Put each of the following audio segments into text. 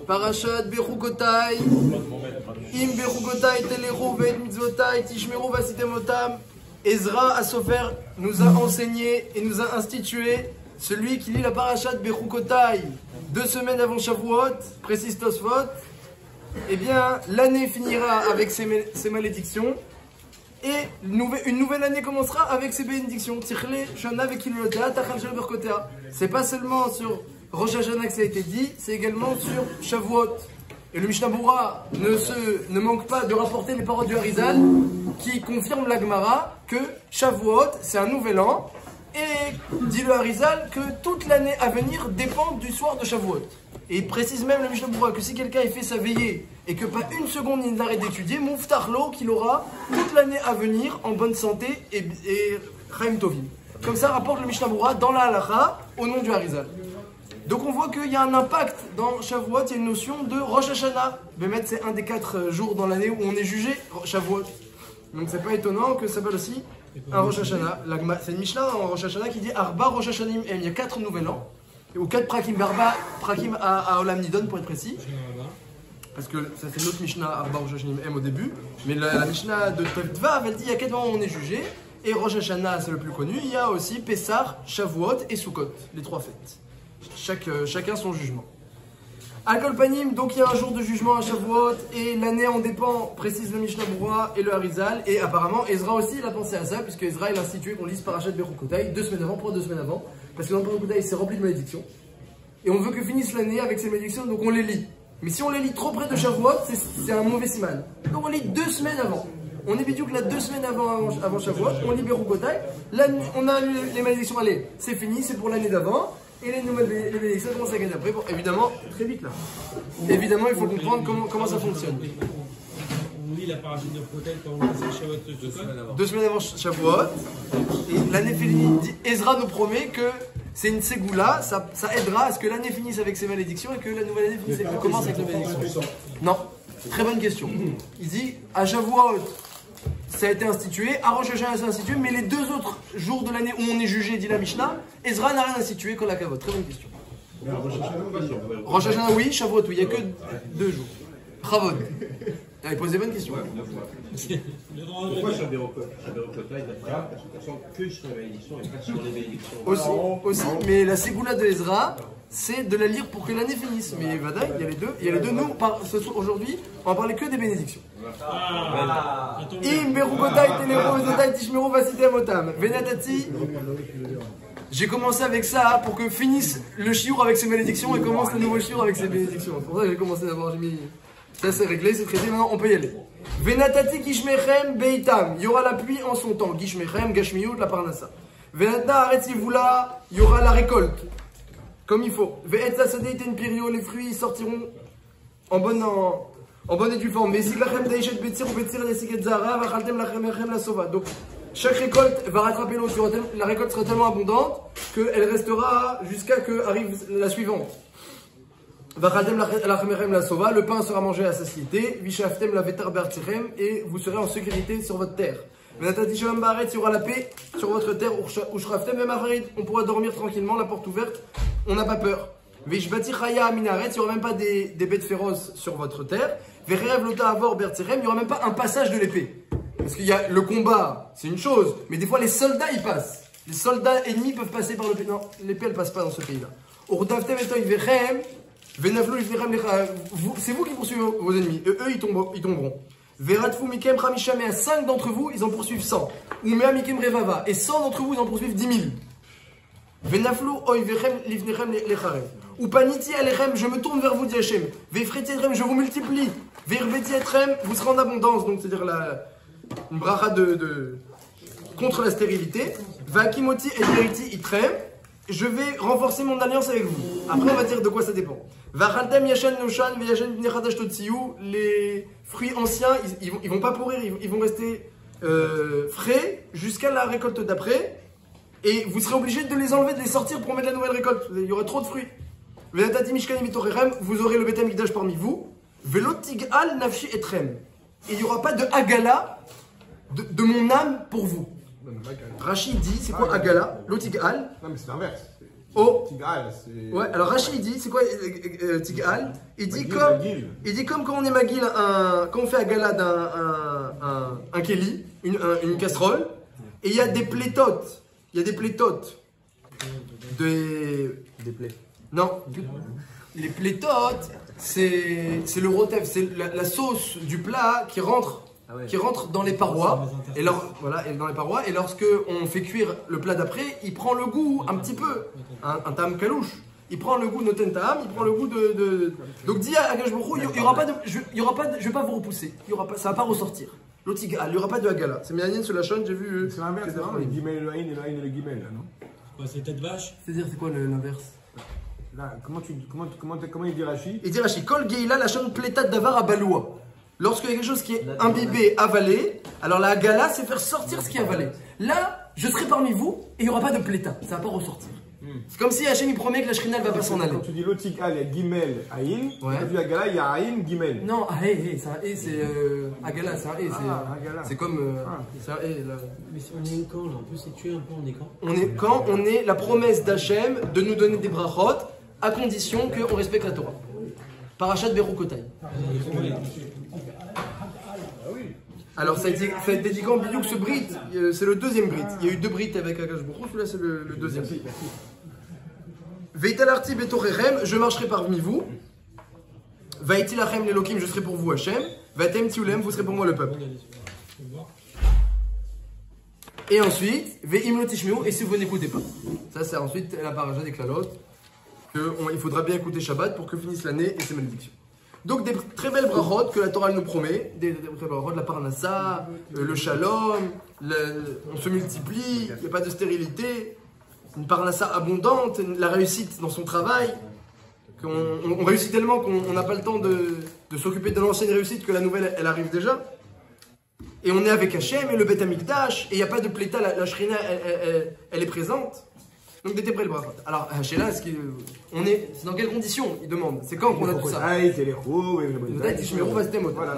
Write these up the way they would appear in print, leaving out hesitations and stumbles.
Parashat Bechukotai. Im Bechukotai telechu ve'et mitzvotai tishmeru vasitem otam. Ezra Asofer nous a enseigné et nous a institué celui qui lit la parashat Bechukotai 2 semaines avant Shavuot, précise Tosfot, eh bien l'année finira avec ses malédictions et une nouvelle année commencera avec ses bénédictions. C'est pas seulement sur Rosh Hashanah que ça a été dit, c'est également sur Shavuot. Et le Mishnah Berurah ne manque pas de rapporter les paroles du Harizal qui confirment la Gemara que Shavuot c'est un nouvel an. Et dit le Harizal que toute l'année à venir dépend du soir de Shavuot. Et il précise même le Mishnah Berurah que si quelqu'un fait sa veillée et que pas une seconde il n'arrête d'étudier, Mouftarlo qu'il aura toute l'année à venir en bonne santé et Chaim Tovim. Comme ça rapporte le Mishnah Berurah dans la Halacha au nom du Harizal. Donc on voit qu'il y a un impact dans Shavuot, il y a une notion de Rosh Hashanah. Bémet c'est un des 4 jours dans l'année où on est jugé Shavuot. Donc c'est pas étonnant que ça s'appelle aussi un Rosh Hashanah. C'est une Mishnah en Rosh Hashanah qui dit Arba Rosh Hashanim M. Il y a 4 nouvel an. Ou 4 Prakim, Barba, Prakim à Olam Nidon pour être précis. Parce que ça c'est l'autre Mishnah Arba Rosh Hashanim M au début. Mais la Mishnah de Tevtvav elle dit il y a 4 moments où on est jugé. Et Rosh Hashanah c'est le plus connu. Il y a aussi Pessah, Shavuot et Sukkot, les 3 fêtes. Chacun son jugement. Al-Kol Panim, donc il y a un jour de jugement à Shavuot et l'année en dépend, précise le Mishnah Berurah et le Harizal. Et apparemment Ezra aussi il a pensé à ça, puisque Ezra il a institué qu'on lise Parashat Bechukotai 2 semaines avant, pourquoi 2 semaines avant? Parce que dans Bechukotai c'est rempli de malédictions. Et on veut que finisse l'année avec ces malédictions, donc on les lit. Mais si on les lit trop près de Shavuot, c'est un mauvais siman. Donc on lit 2 semaines avant. On est bidou que là 2 semaines avant Shavuot, on lit Bechukotai. Là on a les malédictions, allez, c'est fini, c'est pour l'année d'avant. Et les nouvelles bénédictions commencent à gagner après. Bon, évidemment, très vite là. Évidemment, il faut comprendre comment ça fonctionne. On lit la parachute de Bechukotai quand on passe Shavuot 2 semaines avant Shavuot. Et l'année finie, Ezra nous promet que c'est une ségoula, ça aidera à ce que l'année finisse avec ses malédictions et que la nouvelle année commence avec les bénédictions. Non, très bonne question. Il dit à Shavuot, ça a été institué, à Rosh Hashanah c'est institué, mais les 2 autres jours de l'année où on est jugé, dit la Mishnah, Ezra n'a rien institué qu'au Lakavot. Très bonne question. Rosh Hashanah oui, Shavuot oui, il n'y a que 2 jours. Chavod. Tu avais posé bonne question. Pourquoi Shavuot il n'a que sur les bénédictions et pas sur les bénédictions? Aussi, mais la ségoula de Ezra, c'est de la lire pour que l'année finisse. Mais Vadaï, il y a les deux. Nous, aujourd'hui, on va parler que des bénédictions. Im Bechukotai telechu ve'zotai tishmeru vasitem otam. Venatati. J'ai commencé avec ça pour que finisse le shiur avec ses malédictions et commence le nouveau shiur avec ses bénédictions. C'est pour ça que j'ai commencé d'abord. J'ai mis. Ça c'est réglé, c'est traité. Maintenant, on peut y aller. Venatati gishmechem beitam. Il y aura la pluie en son temps. Gishmechem, gashmiyut, la parnassa. Venatna aretzivula. Il y aura la récolte. Comme il faut. Ve'etza sadeit en pirio. Les fruits sortiront en bonne et due forme. Donc, chaque récolte va rattraper l'autre. La récolte sera tellement abondante qu'elle restera jusqu'à que arrive la suivante. Le pain sera mangé à satiété. Et vous serez en sécurité sur votre terre. Il y aura la paix sur votre terre. On pourra dormir tranquillement, la porte ouverte. On n'a pas peur. Il n'y aura même pas des bêtes féroces sur votre terre. Il n'y aura même pas un passage de l'épée. Parce qu'il y a le combat, c'est une chose, mais des fois les soldats y passent. Les soldats ennemis peuvent passer par l'épée. Non, l'épée elle passe pas dans ce pays-là. C'est vous qui poursuivez vos ennemis, et eux ils tomberont. Mais à 5 d'entre vous, ils en poursuivent 100. Et 100 d'entre vous, ils en poursuivent 10 000. Ou paniti alechem, je me tourne vers vous, dit Hachem. Veifreti etrem, je vous multiplie. Veirveti etrem, vous serez en abondance. Donc c'est-à-dire une bracha contre la stérilité. Vakimoti et veriti itrem, je vais renforcer mon alliance avec vous. Après on va dire de quoi ça dépend. Vachaltem yashan noshan veyashan bnechadash totsiou, les fruits anciens, ils vont pas pourrir, ils vont rester frais jusqu'à la récolte d'après. Et vous serez obligé de les enlever, de les sortir pour mettre la nouvelle récolte. Il y aura trop de fruits. Vous aurez le Beth Amikdash parmi vous. Velotigal nafshi etrem. Et il n'y aura pas de agala de mon âme pour vous. Rachid dit, c'est quoi agala? Lotigal. Non mais c'est l'inverse. Oh. Tigal, c'est. Ouais, alors Rachid il dit, c'est quoi Tigal? Il dit comme quand on est Magil, quand on fait à Galad un Kelly, une casserole, et il y a des plétotes. Il y a des plétotes. Des plaies. Non. Les plétotes, c'est le rotef, c'est la sauce du plat qui rentre. Ah ouais. Qui rentre dans les parois voilà, et dans les parois, et lorsque on fait cuire le plat d'après, il prend le goût un petit peu, un tam kalouche, il prend le goût noten tam, il prend le goût de... Donc dis à Akash Baruch Hu, il y aura pas de, je vais pas vous repousser, ça va pas ressortir. L'otigal, il y aura pas de hagala. C'est Mianien sur la chaîne, j'ai vu. C'est l'inverse, c'est le gimel et le haïn et le haïn et le gimel, là, non? Quoi, c'est tête vache? C'est-à-dire, c'est quoi l'inverse? Là, comment il dit Rachid? Il dit Rachid, Kol Geila la chaîne plétat d'avar à Baloua. Lorsqu'il y a quelque chose qui est imbibé, avalé, alors la hagala, c'est faire sortir ce qui est avalé. Là, je serai parmi vous et il n'y aura pas de pléta, ça va pas ressortir. C'est comme si Hachem il promet que la shrina ne va pas s'en aller. Quand tu dis l'otigal, il y a gimel, haïn. Ouais. Quand tu dis hagala, il y a haïn, gimel. Non, c'est un et, c'est hagala, c'est un et, c'est comme c'est un et là. Mais on est quand là? On peut situer un peu, on est quand? On est quand on est la promesse d'Hachem de nous donner des brachot à condition qu'on respecte la Torah. Parachat Berukotai. Alors ça a été dédié en Bidiouk ce brit, c'est le deuxième brit. Il y a eu deux brits avec Akash Baruch Hu, celui-là c'est le deuxième. Veitalarti betorechem, je marcherai parmi vous. Vaitilachem lelokim, je serai pour vous Hachem. Vaitem tiulem, vous serez pour moi le peuple. Et ensuite, veim lo tishmeu, et si vous n'écoutez pas. Ça c'est ensuite la paracha des klalot, il faudra bien écouter Shabbat pour que finisse l'année et ses malédictions. Donc des très belles brachot que la Torah nous promet, des très belles brachot, la parnassa, le shalom, on se multiplie, il n'y a pas de stérilité, une parnassa abondante, la réussite dans son travail, on réussit tellement qu'on n'a pas le temps de s'occuper de l'ancienne réussite que la nouvelle elle arrive déjà. Et on est avec Hachem et le Beth Amikdash, et il n'y a pas de pléta, la shrina elle est présente. Donc des très brachot. Alors, Hachéla, c'est dans quelles conditions? Il demande. C'est quand qu'on a tout ça? Alors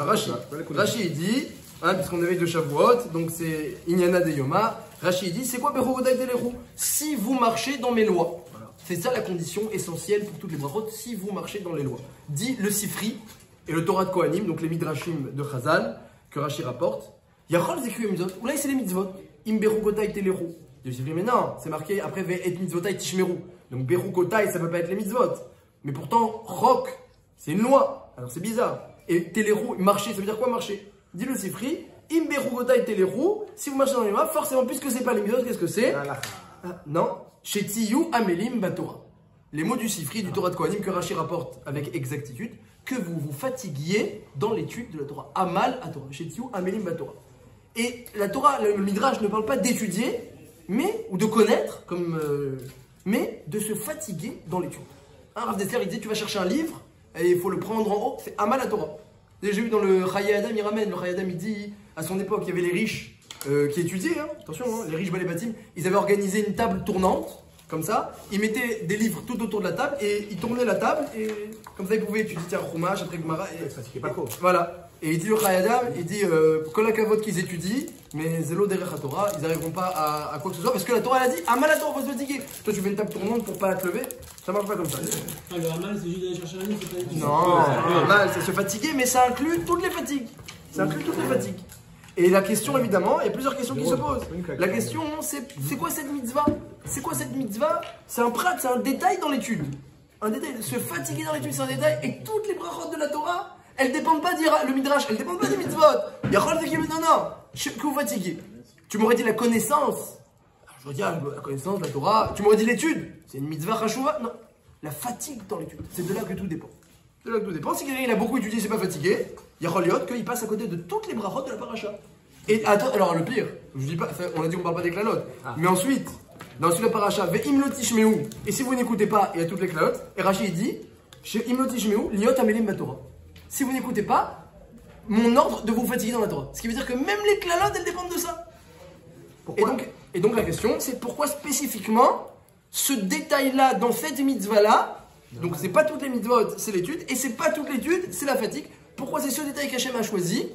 Rachid il dit, puisqu'on éveille de Shavuot, donc c'est Inyana de Yoma. Rachid dit, c'est quoi Berukotai Teleru? Si vous marchez dans mes lois. C'est ça la condition essentielle pour toutes les brachot, si vous marchez dans les lois. Dit le Sifri et le Torah de Kohanim, donc les Midrashim de Chazal, que Rachid rapporte. Yachol Zekhu Mitzvot, ou là c'est les mitzvot. Im Berukotai Teleru. Je dis, mais non, c'est marqué après et mitzvotai tishmeru. Donc berukotai, ça peut pas être les mitzvot. Mais pourtant, chok, c'est une loi. Alors c'est bizarre. Et teleru, marcher, ça veut dire quoi marcher? Dis le Sifri, im berukotai teleru, si vous marchez dans les lois, forcément, puisque c'est pas les mitzvot, qu'est-ce que c'est? Non, shetiyu amelim batora. Les mots du Sifri, du Torah de Kohanim, que Rashi rapporte avec exactitude, que vous vous fatiguiez dans l'étude de la Torah. Amal à Torah. Shetiyu amelim batora. Et la Torah, le Midrash ne parle pas d'étudier, ou de connaître, mais de se fatiguer dans l'étude. Rav Dessler, il dit, tu vas chercher un livre, et il faut le prendre en haut, c'est Amal à Torah. J'ai vu dans le Chaye Adam, il ramène, le Chaye Adam, il dit, à son époque, il y avait les riches qui étudiaient, attention, les riches Balébatim, ils avaient organisé une table tournante, comme ça, ils mettaient des livres tout autour de la table, et ils tournaient la table, et comme ça, ils pouvaient étudier Chumash, après Gemara, et ça c'est pas court. Voilà. Et il dit le Chaye Adam, il dit Kol hakavod qu'ils étudient, mais zélo derech la Torah, ils n'arriveront pas à quoi que ce soit, parce que la Torah elle a dit Amal la Torah, faut se fatiguer. Toi tu fais une table tournante pour pas te lever, ça marche pas comme ça. Ah, le Hamal c'est juste d'aller chercher un livre, c'est pas étudier. Non, Amal c'est se fatiguer, mais ça inclut toutes les fatigues. Ça inclut toutes les fatigues. Et la question évidemment, il y a plusieurs questions qui se posent. La question c'est quoi cette mitzvah? C'est quoi cette mitzvah? C'est un prat, c'est un détail dans l'étude. Un détail, se fatiguer dans l'étude c'est un détail, et toutes les brachot de la Torah, elles dépendent pas le Midrash, elles dépendent pas des mitzvot. Yachol de Kim, non, je que vous fatiguez. Tu m'aurais dit la connaissance. Alors, je veux dire la connaissance, la Torah. Tu m'aurais dit l'étude. C'est une mitzvah chachouva. Non, la fatigue dans l'étude. C'est de là que tout dépend. C'est de là que tout dépend. Si quelqu'un a beaucoup étudié, c'est pas fatigué, Yachol Yot qu'il passe à côté de toutes les brachot de la paracha. Et attends, alors le pire, je dis pas, on a dit qu'on parle pas des klalotes, mais ensuite, dans la paracha, ve'im lo tishmeu, et si vous n'écoutez pas, il y a toutes les klalotes, et Rashi dit, chez im lo tishmeu, liot amelim batora. Si vous n'écoutez pas, mon ordre de vous fatiguer dans la Torah. Ce qui veut dire que même les klalotes, elles dépendent de ça. Et donc la question, c'est pourquoi spécifiquement ce détail-là dans cette mitzvah-là, donc c'est pas toutes les mitzvot, c'est l'étude, et c'est pas toute l'étude, c'est la fatigue. Pourquoi c'est ce détail qu'Hachem a choisi?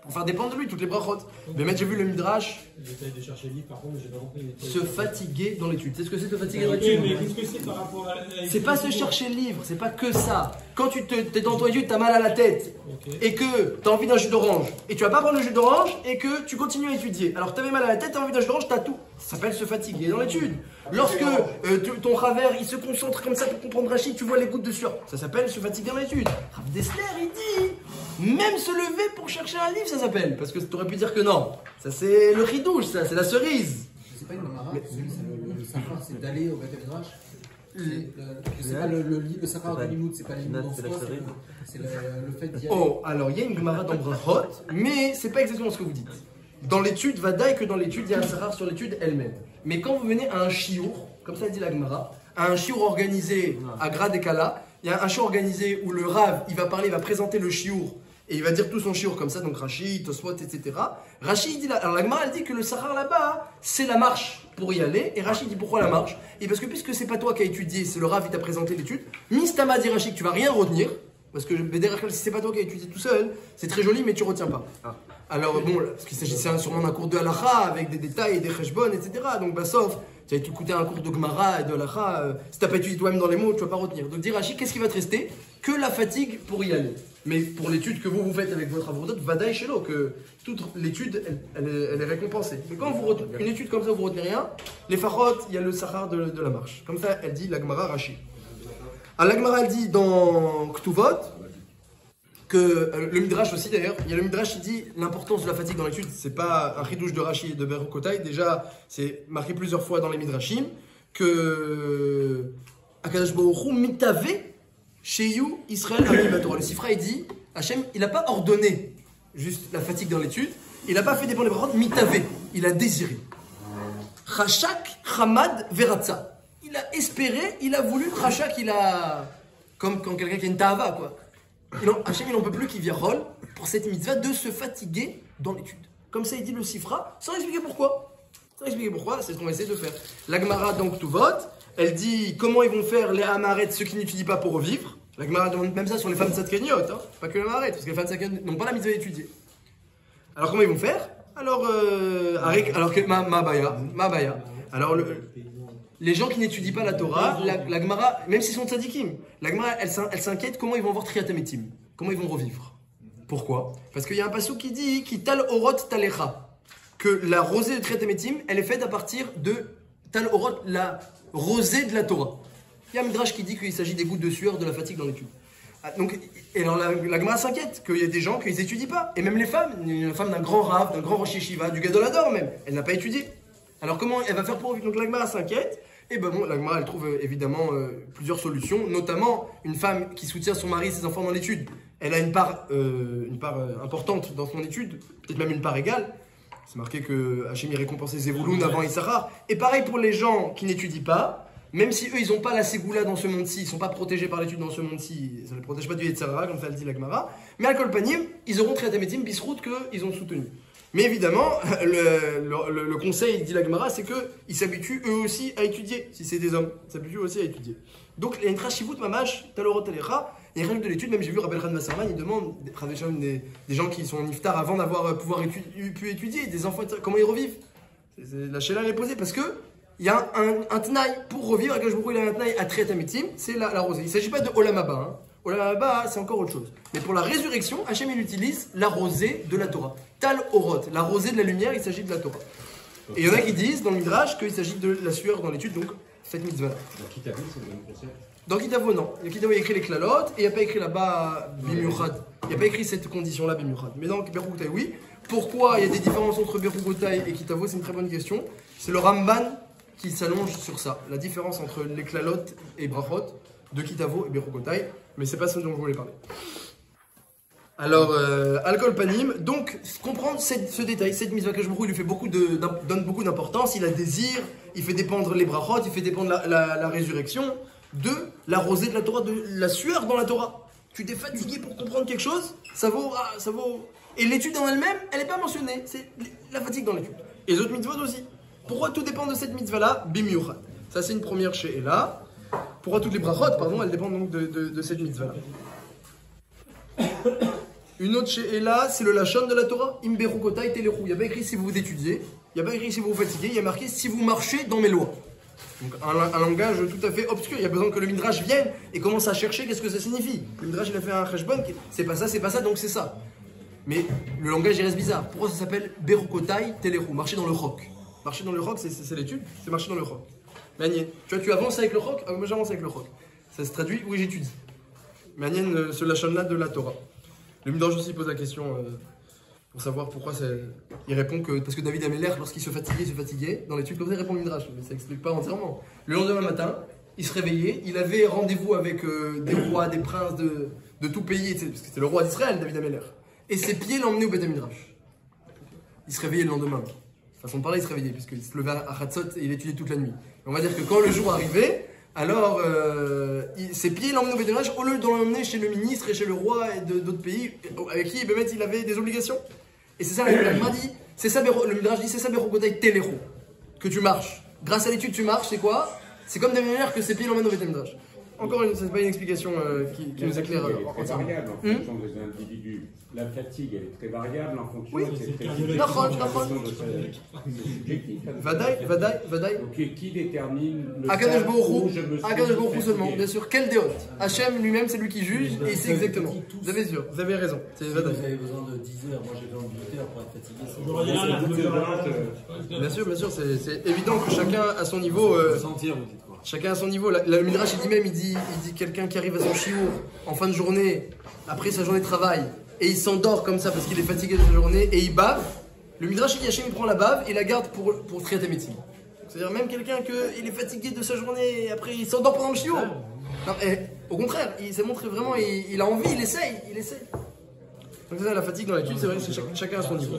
pour faire dépendre de lui toutes les brachot. Mais j'ai vu le Midrash J'essaie de chercher le livre, par contre, j'ai pas compris. se fatiguer dans l'étude. C'est ce que c'est se fatiguer dans Ok, l'étude? mais qu'est-ce que c'est par rapport à. C'est pas se chercher le livre, c'est pas que ça. Quand tu t'es dans ton étude, t'as mal à la tête Ok. et que t'as envie d'un jus d'orange et tu vas pas prendre le jus d'orange et que tu continues à étudier. Alors t'avais mal à la tête, t'as envie d'un jus d'orange, t'as tout. Ça s'appelle se fatiguer dans l'étude. Lorsque ton Raver il se concentre comme ça pour comprendre Rachid, tu vois les gouttes de sueur. Ça s'appelle se fatiguer dans l'étude. Rav Dessler il dit même se lever pour chercher un livre, ça s'appelle. Parce que t'aurais pu dire que non. Ça c'est le ridouche, ça c'est la cerise. C'est pas une Gemara, le Sahar, c'est d'aller au Beth Midrash. C'est pas le Sahar de Limoud, c'est pas les Limoud en soi, c'est le fait d'y aller. Oh, alors il y a une Gemara dans Brachot, mais c'est pas exactement ce que vous dites. Dans l'étude, Vadaï que dans l'étude, il y a un Sahar sur l'étude elle-même. Mais quand vous venez à un chiour, comme ça dit la Gemara, à un chiour organisé à Grad et Kala, il y a un chiour organisé où le Rav, il va parler, il va présenter le chiour et il va dire tout son chiour comme ça, donc Rachid, Tosfot, etc. Rachid dit là, alors la Gemara elle dit que le Sahar là-bas, c'est la marche pour y aller, et Rachid dit pourquoi la marche? Et parce que puisque c'est pas toi qui as étudié, c'est le Rav qui t'a présenté l'étude, Mistama dit Rachid que tu vas rien retenir, parce que si c'est pas toi qui as étudié tout seul, c'est très joli mais tu retiens pas. Alors bon, parce qu'il s'agissait sûrement d'un cours de halakha avec des détails et des cheshbon, etc. Donc bah sauf, tu as écouté un cours de Gemara et de halakha, si t'as pas étudié toi-même dans les mots, tu vas pas retenir. Donc dit Rachid, qu'est-ce qui va te rester? Que la fatigue pour y aller. Mais pour l'étude que vous faites avec votre avocat, vadaï shelo, que toute l'étude, elle est récompensée. Mais quand vous retenez une étude comme ça, vous retenez rien, les fachot, il y a le sahar de la marche. Comme ça, elle dit la Gemara Rachid. Alors la Gemara, elle dit dans Ktuvot, que le Midrash aussi d'ailleurs, il y a le Midrash qui dit l'importance de la fatigue dans l'étude, c'est pas un chidouche de Rashi et de Berokotai, déjà c'est marqué plusieurs fois dans les Midrashim que Akadosh Baruch Hu mitave sheyu Israël Ami Torah. Le Sifra il dit, Hachem il n'a pas ordonné juste la fatigue dans l'étude, il n'a pas fait dépendre les brachot, mitave, il a désiré. Chashak Hamad Veratza, il a espéré, il a voulu, Chashak il a, comme quand quelqu'un qui a une ta'ava quoi. Hachem il n'en peut plus qu'il vient rôle pour cette mitzvah de se fatiguer dans l'étude. Comme ça il dit le Sifra, sans expliquer pourquoi. Sans expliquer pourquoi, c'est ce qu'on va essayer de faire. La Gemara donc tout vote, elle dit comment ils vont faire les Amaret, ceux qui n'étudient pas pour revivre. La Gemara demande même ça sur les femmes Tzadkaniot, hein, pas que les Amaret, parce que les femmes Tzadkaniot n'ont pas la mitzvah d'étudier. Alors comment ils vont faire? Alors que ma baya. Alors les gens qui n'étudient pas la Torah, la Gemara, même s'ils sont tzadikim, la Gemara, elle s'inquiète comment ils vont avoir triatametim, comment ils vont revivre. Pourquoi? Parce qu'il y a un passage qui dit qui tal orot talecha, que la rosée de triatametim, elle est faite à partir de tal orot, la rosée de la Torah. Il y a un midrash qui dit qu'il s'agit des gouttes de sueur de la fatigue dans l'étude. Donc, et alors la Gemara s'inquiète qu'il y a des gens qui n'étudient pas, et même les femmes, une femme d'un grand rav, d'un grand rosh yeshiva, du Gadol Hador même, elle n'a pas étudié. Alors comment elle va faire pour vivre? Donc la Gemara s'inquiète. Et ben bon, la Gemara elle trouve évidemment plusieurs solutions, notamment une femme qui soutient son mari et ses enfants dans l'étude. Elle a une part importante dans son étude, peut-être même une part égale. C'est marqué que Hachem y récompensait Zevouloun avant Issachar. Et pareil pour les gens qui n'étudient pas, même si eux ils n'ont pas la ségoula dans ce monde-ci, ils ne sont pas protégés par l'étude dans ce monde-ci, ça ne les protège pas du Yetzirah, comme ça le dit la Gemara. Mais à Kolpanim, ils auront Triatametim, Bisrout qu'ils ont soutenu. Mais évidemment, le conseil, dit la Gemara, c'est qu'ils s'habituent eux aussi à étudier, si c'est des hommes, ils s'habituent aussi à étudier. Donc, il y a une trashivut mamash, talorot talecha, et rien que de l'étude, même j'ai vu Rabbi Khan Wasserman, il demande, des gens qui sont en iftar avant d'avoir pu étudier, des enfants, comment ils revivent. La chéla est posée, parce que il y a un tnaï pour revivre, avec il a un tnaï à Triatametim, c'est la rosée. Il ne s'agit pas de Olam Haba, hein. Olam Haba, c'est encore autre chose. Mais pour la résurrection, Hachem il utilise la rosée de la Torah. Tal Orot, la rosée de la lumière, il s'agit de la Torah. Et il y en a qui disent dans le Midrash qu'il s'agit de la sueur dans l'étude, donc cette mitzvah. Dans Kitavo, c'est le même concept. Dans Kitavo, non. Dans Kitavo, il y a écrit les klalotes et il n'y a pas écrit là-bas Bimurad. Il n'y a pas écrit cette condition-là Bimurad. Mais dans Berugotai, oui. Pourquoi il y a des différences entre Berugotai et Kitavo? C'est une très bonne question. C'est le Ramban qui s'allonge sur ça. La différence entre les klalotes et brachot de Kitavo et Berugotai. Mais c'est pas ce dont je voulais parler. Alors, alcool panim, donc comprendre ce détail, cette mitzvah que je me il lui fait donne beaucoup d'importance, il a désir, il fait dépendre les brachot, il fait dépendre la résurrection de la rosée de la Torah, de la sueur dans la Torah. Tu t'es fatigué pour comprendre quelque chose, ça vaut. Et l'étude en elle-même, elle n'est pas mentionnée, c'est la fatigue dans l'étude. Et les autres mitzvot aussi. Pourquoi tout dépend de cette mitzvah-là? Bimiuchat. Ça c'est une première chez Ella. Pourquoi toutes les brachot, pardon, elles dépendent donc de cette mitzvah-là. Une autre là, c'est le lachon de la Torah. Imberukotai telerou. Il n'y a pas écrit si vous étudiez, il n'y a pas écrit si vous vous fatiguez, il y a marqué si vous marchez dans mes lois. Donc un langage tout à fait obscur. Il y a besoin que le Midrash vienne et commence à chercher qu'est-ce que ça signifie. Le Midrash il a fait un cheshbon, c'est pas ça, donc c'est ça. Mais le langage il reste bizarre. Pourquoi ça s'appelle Berukotai telerou? Marcher dans le roc. Marcher dans le roc, c'est l'étude, c'est marcher dans le roc. Manienne. Tu vois, tu avances avec le roc, moi j'avance avec le roc. Ça se traduit, oui j'étudie. Manienne, ce lachon-là de la Torah. Le Midrash aussi pose la question pour savoir pourquoi il répond que parce que David Améler, lorsqu'il se fatiguait. Dans l'étude comme ça, il répond le Midrash, mais ça explique pas entièrement. Le lendemain matin, il se réveillait, il avait rendez-vous avec des rois, des princes de tout pays, parce que c'était le roi d'Israël, David Améler. Et ses pieds l'emmenaient au Beth Midrash. Il se réveillait le lendemain. Façon de parler, il se réveillait, puisqu'il se levait à Hatzot et il étudiait toute la nuit. Et on va dire que quand le jour arrivait, alors ses pieds l'emmenaient au Beth Midrash au lieu de l'emmener chez le ministre et chez le roi et d'autres pays avec qui il avait des obligations. Et c'est ça, le Midrash dit, c'est ça Berukotai telerou, que tu marches. Grâce à l'étude, tu marches, c'est quoi? C'est comme des manières que ses pieds l'emmènent au Beth Midrash. Encore une, c'est pas une explication qui nous éclaire entièrement. Variable en fonction des individus. La fatigue, elle est très variable en fonction oui. de Vadaï. Donc, qui détermine le Akadosh Baruch Hu Hu seulement, bien sûr. Quel déot? Hachem lui-même, c'est lui qui juge et il sait exactement. Vous avez raison. C'est Vadaï. Vous avez besoin de 10 heures, moi j'ai besoin de 8 heures pour être fatigué. Bien sûr, c'est évident que chacun a son niveau. Chacun a son niveau. Le Midrash il dit quelqu'un qui arrive à son shiur en fin de journée, après sa journée de travail, et il s'endort comme ça parce qu'il est fatigué de sa journée, et il bave. Le Midrash il dit Hachem il prend la bave et la garde pour Triat HaMetim. C'est-à-dire même quelqu'un il est fatigué de sa journée et après il s'endort pendant le shiur. Non, au contraire, il s'est montré vraiment, il a envie, il essaye. Donc c'est ça la fatigue dans l'étude, c'est vrai que chacun a son niveau.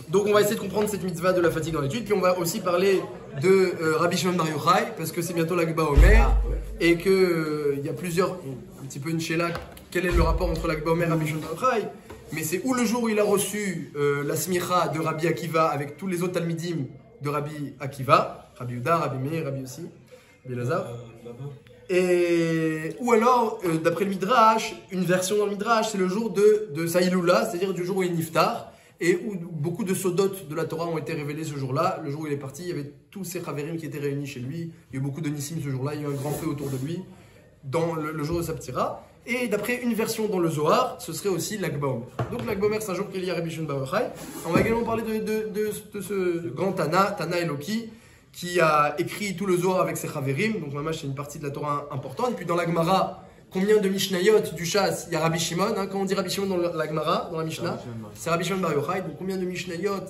Donc on va essayer de comprendre cette mitzvah de la fatigue dans l'étude, puis on va aussi parler de Rabbi Shimon Bar Yochai, parce que c'est bientôt l'Akba Omer, et qu'il y a plusieurs, un petit peu une shéla, quel est le rapport entre l'Akba Omer et Rabbi Shimon Bar Yochai, mais c'est où le jour où il a reçu la smicha de Rabbi Akiva avec tous les autres talmidim de Rabbi Akiva, Rabbi Yehuda, Rabbi Meir, Rabbi aussi, Rabbi Elazar, et ou alors, d'après le Midrash, une version dans le Midrash, c'est le jour de sa Iloula, c'est-à-dire du jour où il est niftar, et où beaucoup de sodotes de la Torah ont été révélés ce jour-là. Le jour où il est parti, il y avait tous ces chaverim qui étaient réunis chez lui. Il y a eu beaucoup de nissim ce jour-là. Il y a eu un grand feu autour de lui dans le jour de sa ptira. Et d'après une version dans le Zohar, ce serait aussi l'Akba Omer. Donc l'Akba Omer, c'est un jour qu'il y a Rabbi Shimon Bar Yochai. On va également parler de ce grand Tana Eloki, qui a écrit tout le Zohar avec ses chaverim. Donc Mamash, c'est une partie de la Torah importante. Et puis dans l'Agmara, combien de Mishnayot du Shas il y a Rabbi Shimon, quand on dit Rabbi Shimon dans la Gemara, dans la Mishnah, c'est Rabbi Shimon Bar Yochai. Donc combien de Mishnayot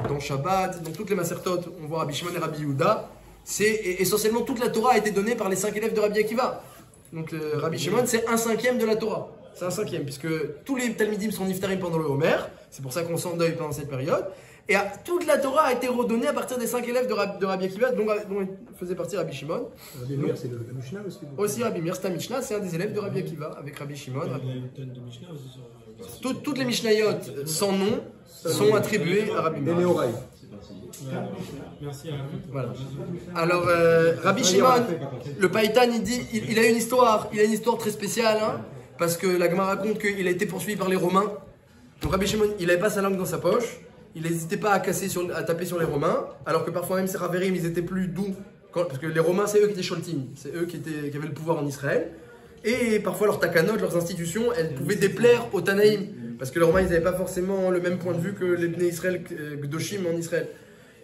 dans Shabbat, dans toutes les Masertot, on voit Rabbi Shimon et Rabbi Yehuda. C'est essentiellement toute la Torah a été donnée par les 5 élèves de Rabbi Akiva. Donc Rabbi Shimon, c'est 1/5 de la Torah. C'est 1/5, puisque tous les Talmidim sont niftarim pendant le Homer. C'est pour ça qu'on s'endeuille pendant cette période. Et toute la Torah a été redonnée à partir des 5 élèves de Rabbi Akiva, dont faisait partie Rabbi Shimon. Rabbi Meir, c'est le Mishnah aussi. Aussi Rabbi Meir, c'est un Mishnah, c'est un des élèves de Rabbi Akiva, avec Rabbi Shimon. Toutes les Mishnayot sans nom sont attribuées à Rabbi Meir. Merci. Voilà. Alors, Rabbi Shimon, le Païtan, il a une histoire très spéciale, hein, parce que la Gemara raconte qu'il a été poursuivi par les Romains. Donc Rabbi Shimon, il n'avait pas sa langue dans sa poche. Il n'hésitait pas à taper sur les Romains, alors que parfois même ces Ravérim, ils étaient plus doux, parce que les Romains, c'est eux qui étaient Sholtim, c'est eux qui avaient le pouvoir en Israël. Et parfois leurs takanot, leurs institutions, elles pouvaient déplaire aux Tanaïm, parce que les Romains, ils n'avaient pas forcément le même point de vue que les Bnei Israël, Gdoshim en Israël.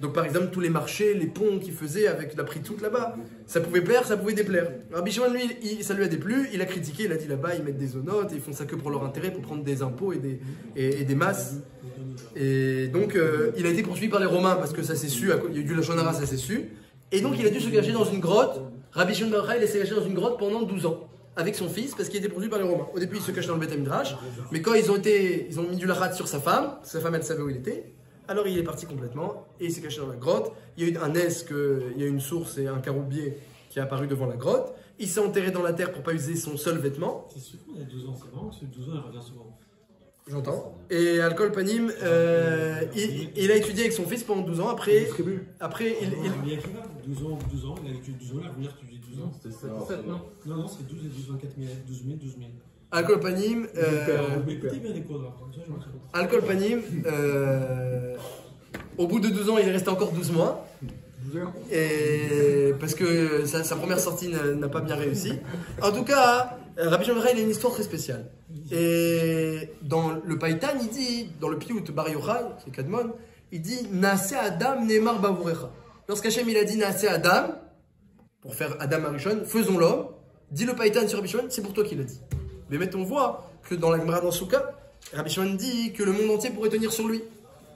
Donc par exemple, tous les marchés, les ponts qu'ils faisaient avec la pritout là-bas, ça pouvait plaire, ça pouvait déplaire. Rabbi Shimon, lui, ça lui a déplu, il a critiqué, il a dit là-bas, ils mettent des zonotes, et ils font ça que pour leur intérêt, pour prendre des impôts et des masses. Et donc, il a été poursuivi par les Romains, parce que ça s'est su, il y a eu du Lachon Hara, ça s'est su. Et donc, il a dû se cacher dans une grotte. Rabbi Shimon Bar Yochai, il s'est caché dans une grotte pendant 12 ans, avec son fils, parce qu'il était poursuivi par les Romains. Au début, il se cachait dans le Beth Midrash, mais quand ils ont mis du lachat sur sa femme, elle savait où il était. Alors il est parti complètement et il s'est caché dans la grotte. Il y a eu un il y a une source et un caroubier qui est apparu devant la grotte. Il s'est enterré dans la terre pour pas user son seul vêtement. C'est sûr qu'il y a 12 ans, c'est marrant parce que 12 ans il revient souvent. J'entends. Et Alcool Panim, il a étudié avec son fils pendant 12 ans. Après il. 12 ans, il a étudié 12 ans, il a revenir étudier 12 ans. C'était 7, non? Non, c'est 12 et 12, 24 000, 12 000, 12 000. Alcool panim. Écoutez bien les cours là, comme ça je m'en souviens. Alcool panim. Au bout de 12 ans, il est resté encore 12 mois. 12 heures. Et parce que sa première sortie n'a pas bien réussi. En tout cas, Rabbi Shimon il a une histoire très spéciale. Et dans le Païtan, il dit, dans le Piyut Bar Yochai, c'est Kadmon, il dit Naase Adam Neemar Bavurecha. Lorsqu'Hachem il a dit Naase Adam, pour faire Adam Arishon, faisons l'homme, dit le Païtan sur Rabbi Shimon, c'est pour toi qu'il a dit. Mais maintenant on voit que dans la Gemara dans Souka, Rabbi Shimon dit que le monde entier pourrait tenir sur lui.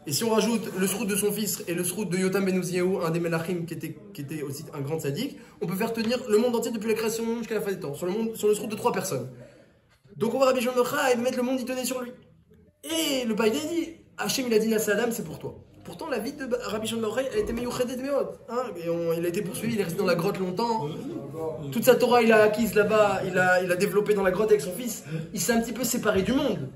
Et si on rajoute le srout de son fils et le srout de Yotam Ben Uziyahu, un des Melachim qui était aussi un grand sadique, on peut faire tenir le monde entier depuis la création du monde jusqu'à la fin des temps, sur le srout de 3 personnes. Donc on va Rabbi Shimon et mettre le monde y tenait sur lui. Et le Païda dit, Hachem il a dit Naase Adam, c'est pour toi. Pourtant la vie de Rabbi Shimon elle a été meyouchedet meot. Il a été poursuivi, il est resté dans la grotte longtemps. Toute sa Torah il a acquise là-bas, il a développé dans la grotte avec son fils. Il s'est un petit peu séparé du monde.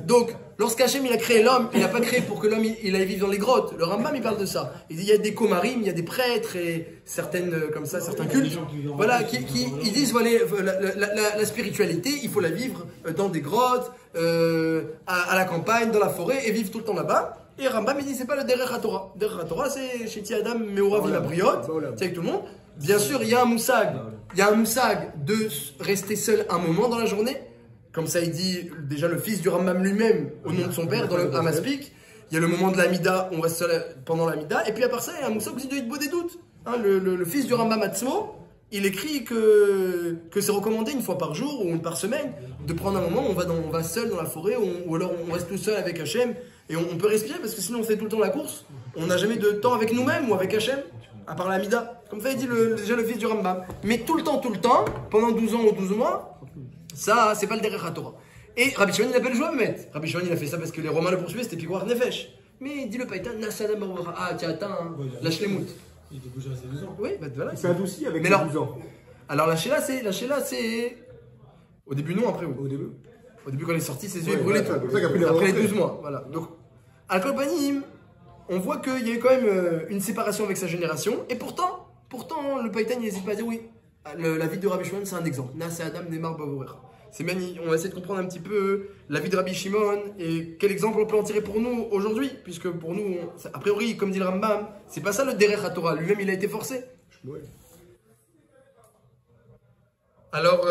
Donc lorsqu'Hachem il a créé l'homme, il n'a pas créé pour que l'homme il aille vivre dans les grottes. Le Rambam il parle de ça. Il dit il y a des komarim, il y a des prêtres et certaines comme ça, certains cultes. Voilà, qui ils disent voilà, la spiritualité, il faut la vivre dans des grottes, à la campagne, dans la forêt et vivre tout le temps là-bas. Et Rambam il dit c'est pas le Derech HaTorah. Derech HaTorah c'est chez Ti Adam Meorav il a briotte, c'est avec tout le monde. Bien sûr il y a un moussag de rester seul un moment dans la journée. Comme ça il dit déjà le fils du Rambam lui-même au nom de son père dans le Hamaspik. Il y a le moment de l'Amida, on reste seul pendant l'Amida. Et puis à part ça il y a un moussag aussi de Hitbo des doutes. Le fils du Rambam Atzmo, il écrit que c'est recommandé une fois par jour ou une par semaine de prendre un moment où on va seul dans la forêt ou alors on reste tout seul avec Hachem. Et on peut respirer parce que sinon on fait tout le temps la course. On n'a jamais de temps avec nous-mêmes ou avec Hachem, à part l'Amida. Comme ça il dit déjà le fils du Rambam. Mais tout le temps, pendant 12 ans ou 12 mois, ça c'est pas le Derech HaTorah. Et Rabbi Shimon il appelle Joamet. Rabbi Shimon il a fait ça parce que les Romains le poursuivaient, c'était Piguar Nefesh. Mais il dit le Païtan, Naase Adam Bavurecha. Ah tu as atteint la Shlemut. Il était déjà assez 2 ans. Oui, bah voilà. Il s'est adouci avec Mais ses alors- 12 ans. Alors la Sheila c'est. Au début non, après oui. Au début. Au début quand il est sorti, ses yeux Ouais, brûlaient voilà, tout. c'est pour ça qu'après, il est Après les rentré. 12 mois, voilà. Donc, Alcool Panim, on voit qu'il y a eu quand même une séparation avec sa génération. Et pourtant le Païtan il n'hésite pas à dire oui. La vie de Rabbi Shimon c'est un exemple. Naase Adam Neemar Bavurecha. C'est bien, on va essayer de comprendre un petit peu la vie de Rabbi Shimon et quel exemple on peut en tirer pour nous aujourd'hui. Puisque pour nous, a priori, comme dit le Rambam, c'est pas ça le Derech HaTorah. Lui-même il a été forcé. Ouais. Alors,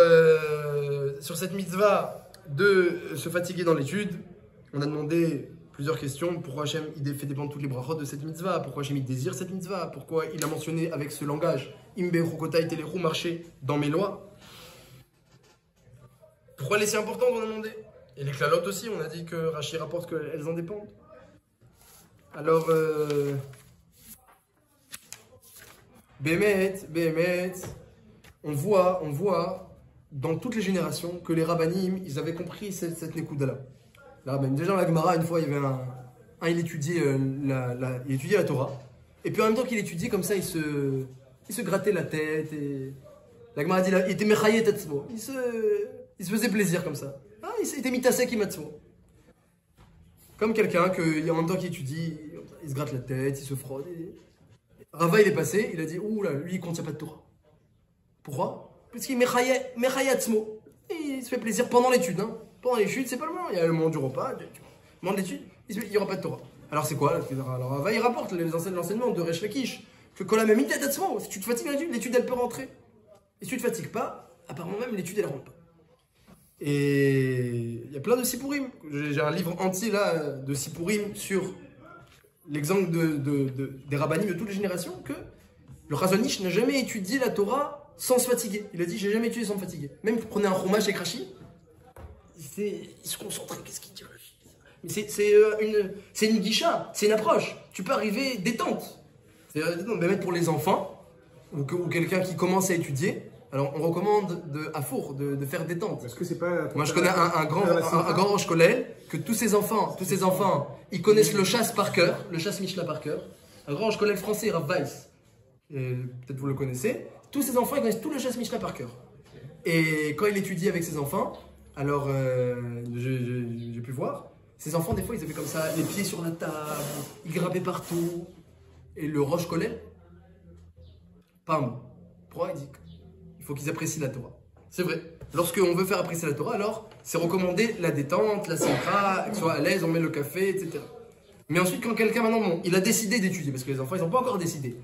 sur cette mitzvah de se fatiguer dans l'étude, on a demandé plusieurs questions. Pourquoi Hachem il fait dépendre toutes les brachot de cette mitzvah? Pourquoi Hachem il désire cette mitzvah? Pourquoi il a mentionné avec ce langage Imbe Chokotai Telechu, marcher dans mes lois? Pourquoi elle est si importante, on a demandé? Et les klalotes aussi, on a dit que Rashi rapporte qu'elles en dépendent. Alors, Bémet, on voit dans toutes les générations que les rabbanim, ils avaient compris cette nekuda-là. Les rabbanim, déjà dans la Gemara, une fois, il y avait il étudiait il étudiait la Torah, et puis en même temps qu'il étudiait, comme ça, il se grattait la tête, et la Gemara dit, il était mechayet atzmo, il se faisait plaisir comme ça. Il était mitasek imatzmo. Comme quelqu'un que, en même temps qu'il étudie, il se gratte la tête, il se frotte. Rava, il est passé, il a dit, ouh là, lui, il contient pas de Torah. Pourquoi? Parce qu'il mechayatzmo. Il se fait plaisir pendant l'étude. Hein. Pendant l'étude, c'est pas le moment. Il y a le moment du repas, le moment de l'étude, il n'y aura pas de Torah. Alors c'est quoi? Alors Rava, il rapporte l'enseignement de Resh Lakish que quand la même si tu te fatigues à l'étude, elle peut rentrer. Et si tu te fatigues pas, apparemment même l'étude, elle rentre pas. Et il y a plein de Sipurim. J'ai un livre entier là de Sipurim sur l'exemple des rabbanim de toutes les générations que le Chazon Ish n'a jamais étudié la Torah sans se fatiguer. Il a dit j'ai jamais étudié sans me fatiguer. Même que prenez un Chumash avec Rashi, il se concentrait. Qu'est-ce qu'il dit? Mais c'est une guicha, c'est une approche. Tu peux arriver détente. C'est même pour les enfants ou quelqu'un qui commence à étudier. Alors on recommande à four de faire détente. Est-ce que c'est pas... Moi je connais un grand Rosh Kollel que tous ces enfants, ils connaissent le chasse par cœur, le chasse Mishnah par cœur. Un grand Rosh Kollel français, Rav Weiss, peut-être vous le connaissez. Tous ces enfants ils connaissent tout le chasse Mishnah par cœur. Et quand il étudie avec ses enfants, alors j'ai pu voir, ces enfants des fois ils avaient comme ça les pieds sur la table, ils grabbaient partout. Et le Rosh Kollel, pas un mot. Pourquoi il dit? Il faut qu'ils apprécient la Torah. C'est vrai. lorsqu'on veut faire apprécier la Torah, alors c'est recommandé la détente, la simcha, qu'il soit à l'aise, on met le café, etc. Mais ensuite, quand quelqu'un maintenant, bon, il a décidé d'étudier, parce que les enfants, ils n'ont pas encore décidé.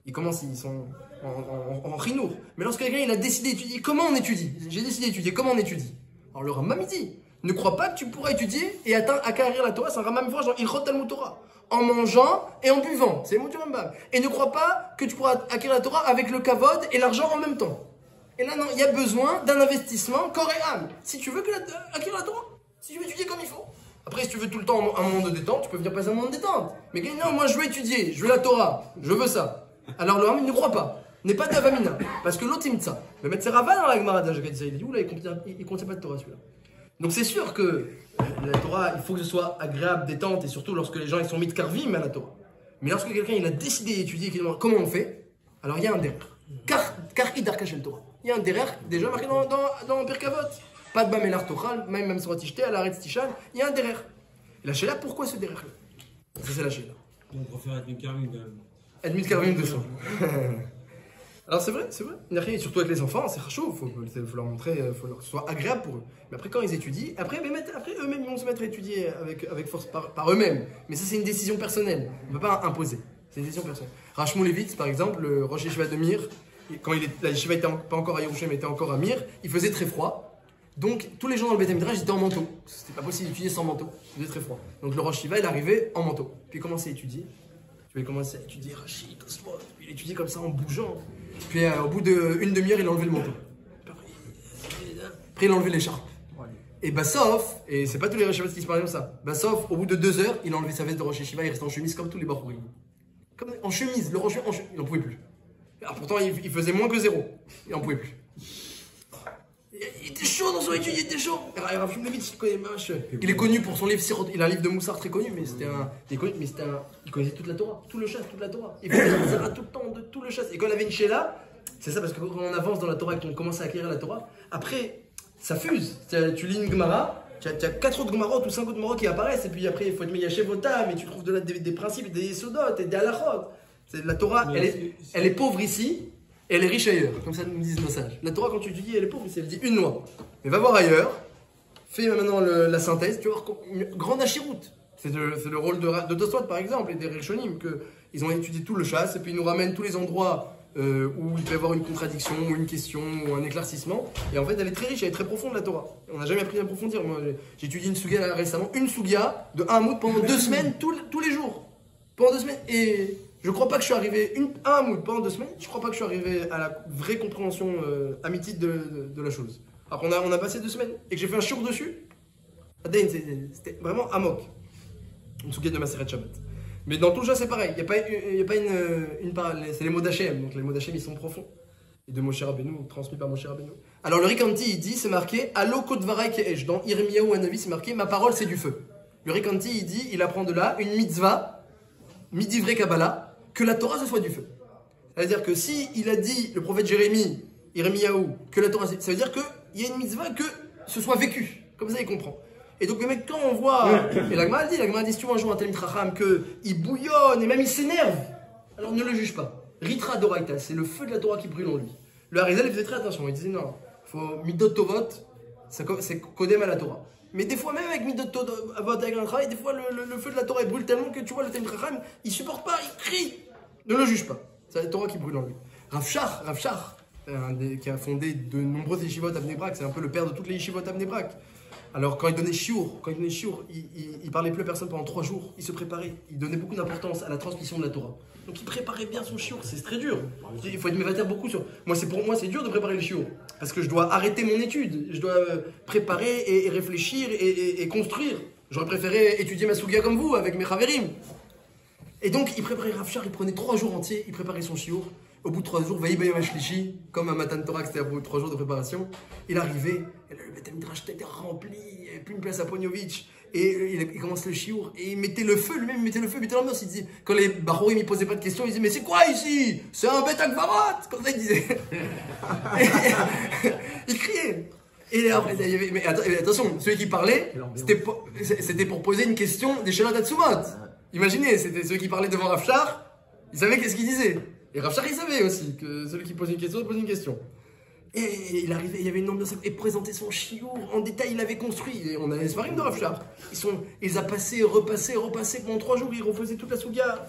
Ils commencent, ils sont en rinour. Mais lorsque quelqu'un, il a décidé d'étudier, comment on étudie? J'ai décidé d'étudier, comment on étudie? Alors le Rambam, il dit, ne crois pas que tu pourras étudier et acquérir la Torah, c'est un Rambam fort, genre Ilchot Talmud Torah, en mangeant et en buvant. C'est le mot du Rambam. Et ne crois pas que tu pourras acquérir la Torah avec le kavod et l'argent en même temps. Et là, non, il y a besoin d'un investissement corps et âme. Si tu veux acquérir la Torah, si tu veux étudier comme il faut. Après, si tu veux tout le temps un moment de détente, tu peux venir passer un moment de détente. Mais non, moi je veux étudier, je veux la Torah, je veux ça. Alors le Rambam ne croit pas, n'est pas d'avamina. Parce que l'autre ça. Le Metzer Rava dans la Gemara d'Ajagad, il dit, oula, il contient pas de Torah celui-là. Donc c'est sûr que la Torah, il faut que ce soit agréable, détente, et surtout lorsque les gens ils sont mis de karvim à la Torah. Mais lorsque quelqu'un il a décidé d'étudier et qu'il demande comment on fait, alors il y a un derrière. Car Darkachel Torah. Il y a un derrière déjà marqué dans Pirkavot. Pas de Bamelar Tochal, même sur Tishté, à l'arrêt Tishan, il y a un derrière. Et la Sheila, pourquoi ce derrière-là? Ça c'est la Sheila. On préfère être une carvine quand même. Être carvim de sang. Alors c'est vrai. Surtout avec les enfants, c'est chaud, faut leur montrer, faut leur que ce soit agréable pour eux. Mais après quand ils étudient, après eux-mêmes ils vont se mettre à étudier avec force par eux-mêmes. Mais ça c'est une décision personnelle, on ne peut pas imposer. C'est une décision personnelle. Rachmoulevitz par exemple, le Rosh Yeshiva de Mir, quand la Yeshiva n'était pas encore à Yerushalayim, mais était encore à Mir, il faisait très froid. Donc tous les gens dans le Beth Midrash étaient en manteau. C'était pas possible d'étudier sans manteau, il faisait très froid. Donc le Rosh Yeshiva il arrivait en manteau. Puis il commençait à étudier. Il commençait à étudier Rashi, Tosfot, puis il étudiait comme ça en bougeant. Puis au bout d'une demi-heure, il a enlevé le manteau. Après, il a enlevé l'écharpe. Et Bassof, et c'est pas tous les Rosh Yeshiva qui se parlent comme ça. Bassof, au bout de 2 heures, il a enlevé sa veste de Rosh Yeshiva, il restait en chemise comme tous les Bachorim. Comme en chemise, le Rosh Yeshiva, il n'en pouvait plus. Alors pourtant, il faisait moins que 0. Il n'en pouvait plus. Il était chaud dans son étude, il était chaud. Il est connu pour son livre Sirot. Il a un livre de Moussard très connu, mais il connaissait toute la Torah, tout le chasse, toute la Torah. Il faisait tout le temps de tout le chasse. Et quand on avait une Sheila, c'est ça parce que quand on avance dans la Torah et qu'on commence à acquérir la Torah, après ça fuse. Tu lis une Gemara, tu as 4 autres Gemarot ou 5 autres Gemarot qui apparaissent, et puis après il faut te mettre Yashevotam, et tu trouves des principes, des Yesodot et des Halachot. La Torah, elle est pauvre ici. Et elle est riche ailleurs, comme ça nous disent nos sages. La Torah, quand tu étudies, elle est pauvre, elle dit une loi. Mais va voir ailleurs, fais maintenant la synthèse, tu vas voir une grande achiroute. C'est le rôle de Tosfot par exemple, et des Rishonim, qu'ils ont étudié tout le chasse, et puis ils nous ramènent tous les endroits où il peut y avoir une contradiction, ou une question, ou un éclaircissement. Et en fait, elle est très riche, elle est très profonde la Torah. On n'a jamais appris à approfondir. Moi, j'ai étudié une sugia là, récemment, une sugia de un Hamoud pendant 2 semaines, tous les jours. Pendant 2 semaines. Et je crois pas que je suis arrivé un Hamoud pendant 2 semaines, je crois pas que je suis arrivé à la vraie compréhension amitique de la chose. Alors qu'on a passé 2 semaines et que j'ai fait un shiur dessus, c'était vraiment amok. Une sugia de Maseret Shabbat. Mais dans tout ça, c'est pareil. Il n'y a pas une parallèle. C'est les mots d'Hachem. Donc les mots d'Hachem, ils sont profonds. Et de Moshe Rabbeinu, transmis par Moshe Rabbeinu. Alors le Rikanti, il dit, c'est marqué Allo Kodvarai Ke'esh. Dans Yirmiyahu Hanavi, c'est marqué ma parole, c'est du feu. Le Rikanti, il dit, il apprend de là une mitzvah, midivre Kabbalah, que la Torah, ce soit du feu. C'est-à-dire que si il a dit, le prophète Jérémie, Yirmiyahu, que la Torah, ça veut dire qu'il y a une mitzvah que ce soit vécu. Comme ça, il comprend. Et donc le mec, quand on voit, et la Gemara dit, si tu vois un jour un Talmid Chacham qu'il bouillonne et même il s'énerve, alors ne le juge pas. Ritra Doraita, c'est le feu de la Torah qui brûle en lui. Le Harizal, il faisait très attention, il disait non, faut Midot Tovot, c'est Kodem à la Torah. Mais des fois, même avec Midot Tovot, avec un travail, des fois le feu de la Torah il brûle tellement que tu vois le Talmid Chacham, il supporte pas, il crie. Ne le juge pas, c'est la Torah qui brûle en lui. Rav Shach, qui a fondé de nombreuses yeshivot à Bnei Brak, c'est un peu le père de toutes les yeshivot à Bnei Brak. Alors quand il donnait shiur, il parlait plus à personne pendant 3 jours, il se préparait, il donnait beaucoup d'importance à la transmission de la Torah. Donc il préparait bien son shiur, c'est très dur. Il faut être mévater beaucoup sur. Pour moi c'est dur de préparer le shiur, parce que je dois arrêter mon étude, je dois préparer et réfléchir et construire. J'aurais préféré étudier ma sugia comme vous, avec mes chaverim. Et donc il préparait Rav Shach, il prenait 3 jours entiers, il préparait son shiur. Au bout de 3 jours, Vaïbayom Ashlishi, comme un Matan Torah, c'était au bout de 3 jours de préparation, il arrivait, et le Beth Midrash était rempli, il n'y avait plus une place à Pognovitch, et il commence le shiur, et il mettait le feu, lui-même il mettait le feu, il mettait l'ambiance, il disait, quand les Bachorim ne posaient pas de questions, il disait, mais c'est quoi ici? C'est un Beth Akvarat! Comme ça il disait. Il criait. Et après, mais attention, celui qui parlait, c'était pour poser une question des Shelat Hatzumot. Imaginez, c'était celui qui parlait devant Rav Shach, il savait qu'est-ce qu'il disait. Et Rav Shach, il savait aussi que celui qui pose une question, pose une question. Et il arrivait, il y avait une ambiance, et présentait son chiour en détail, il avait construit. Et on a les Sfarim de Rav Shar. Ils ont passé, repassé pendant 3 jours, ils refaisaient toute la souga.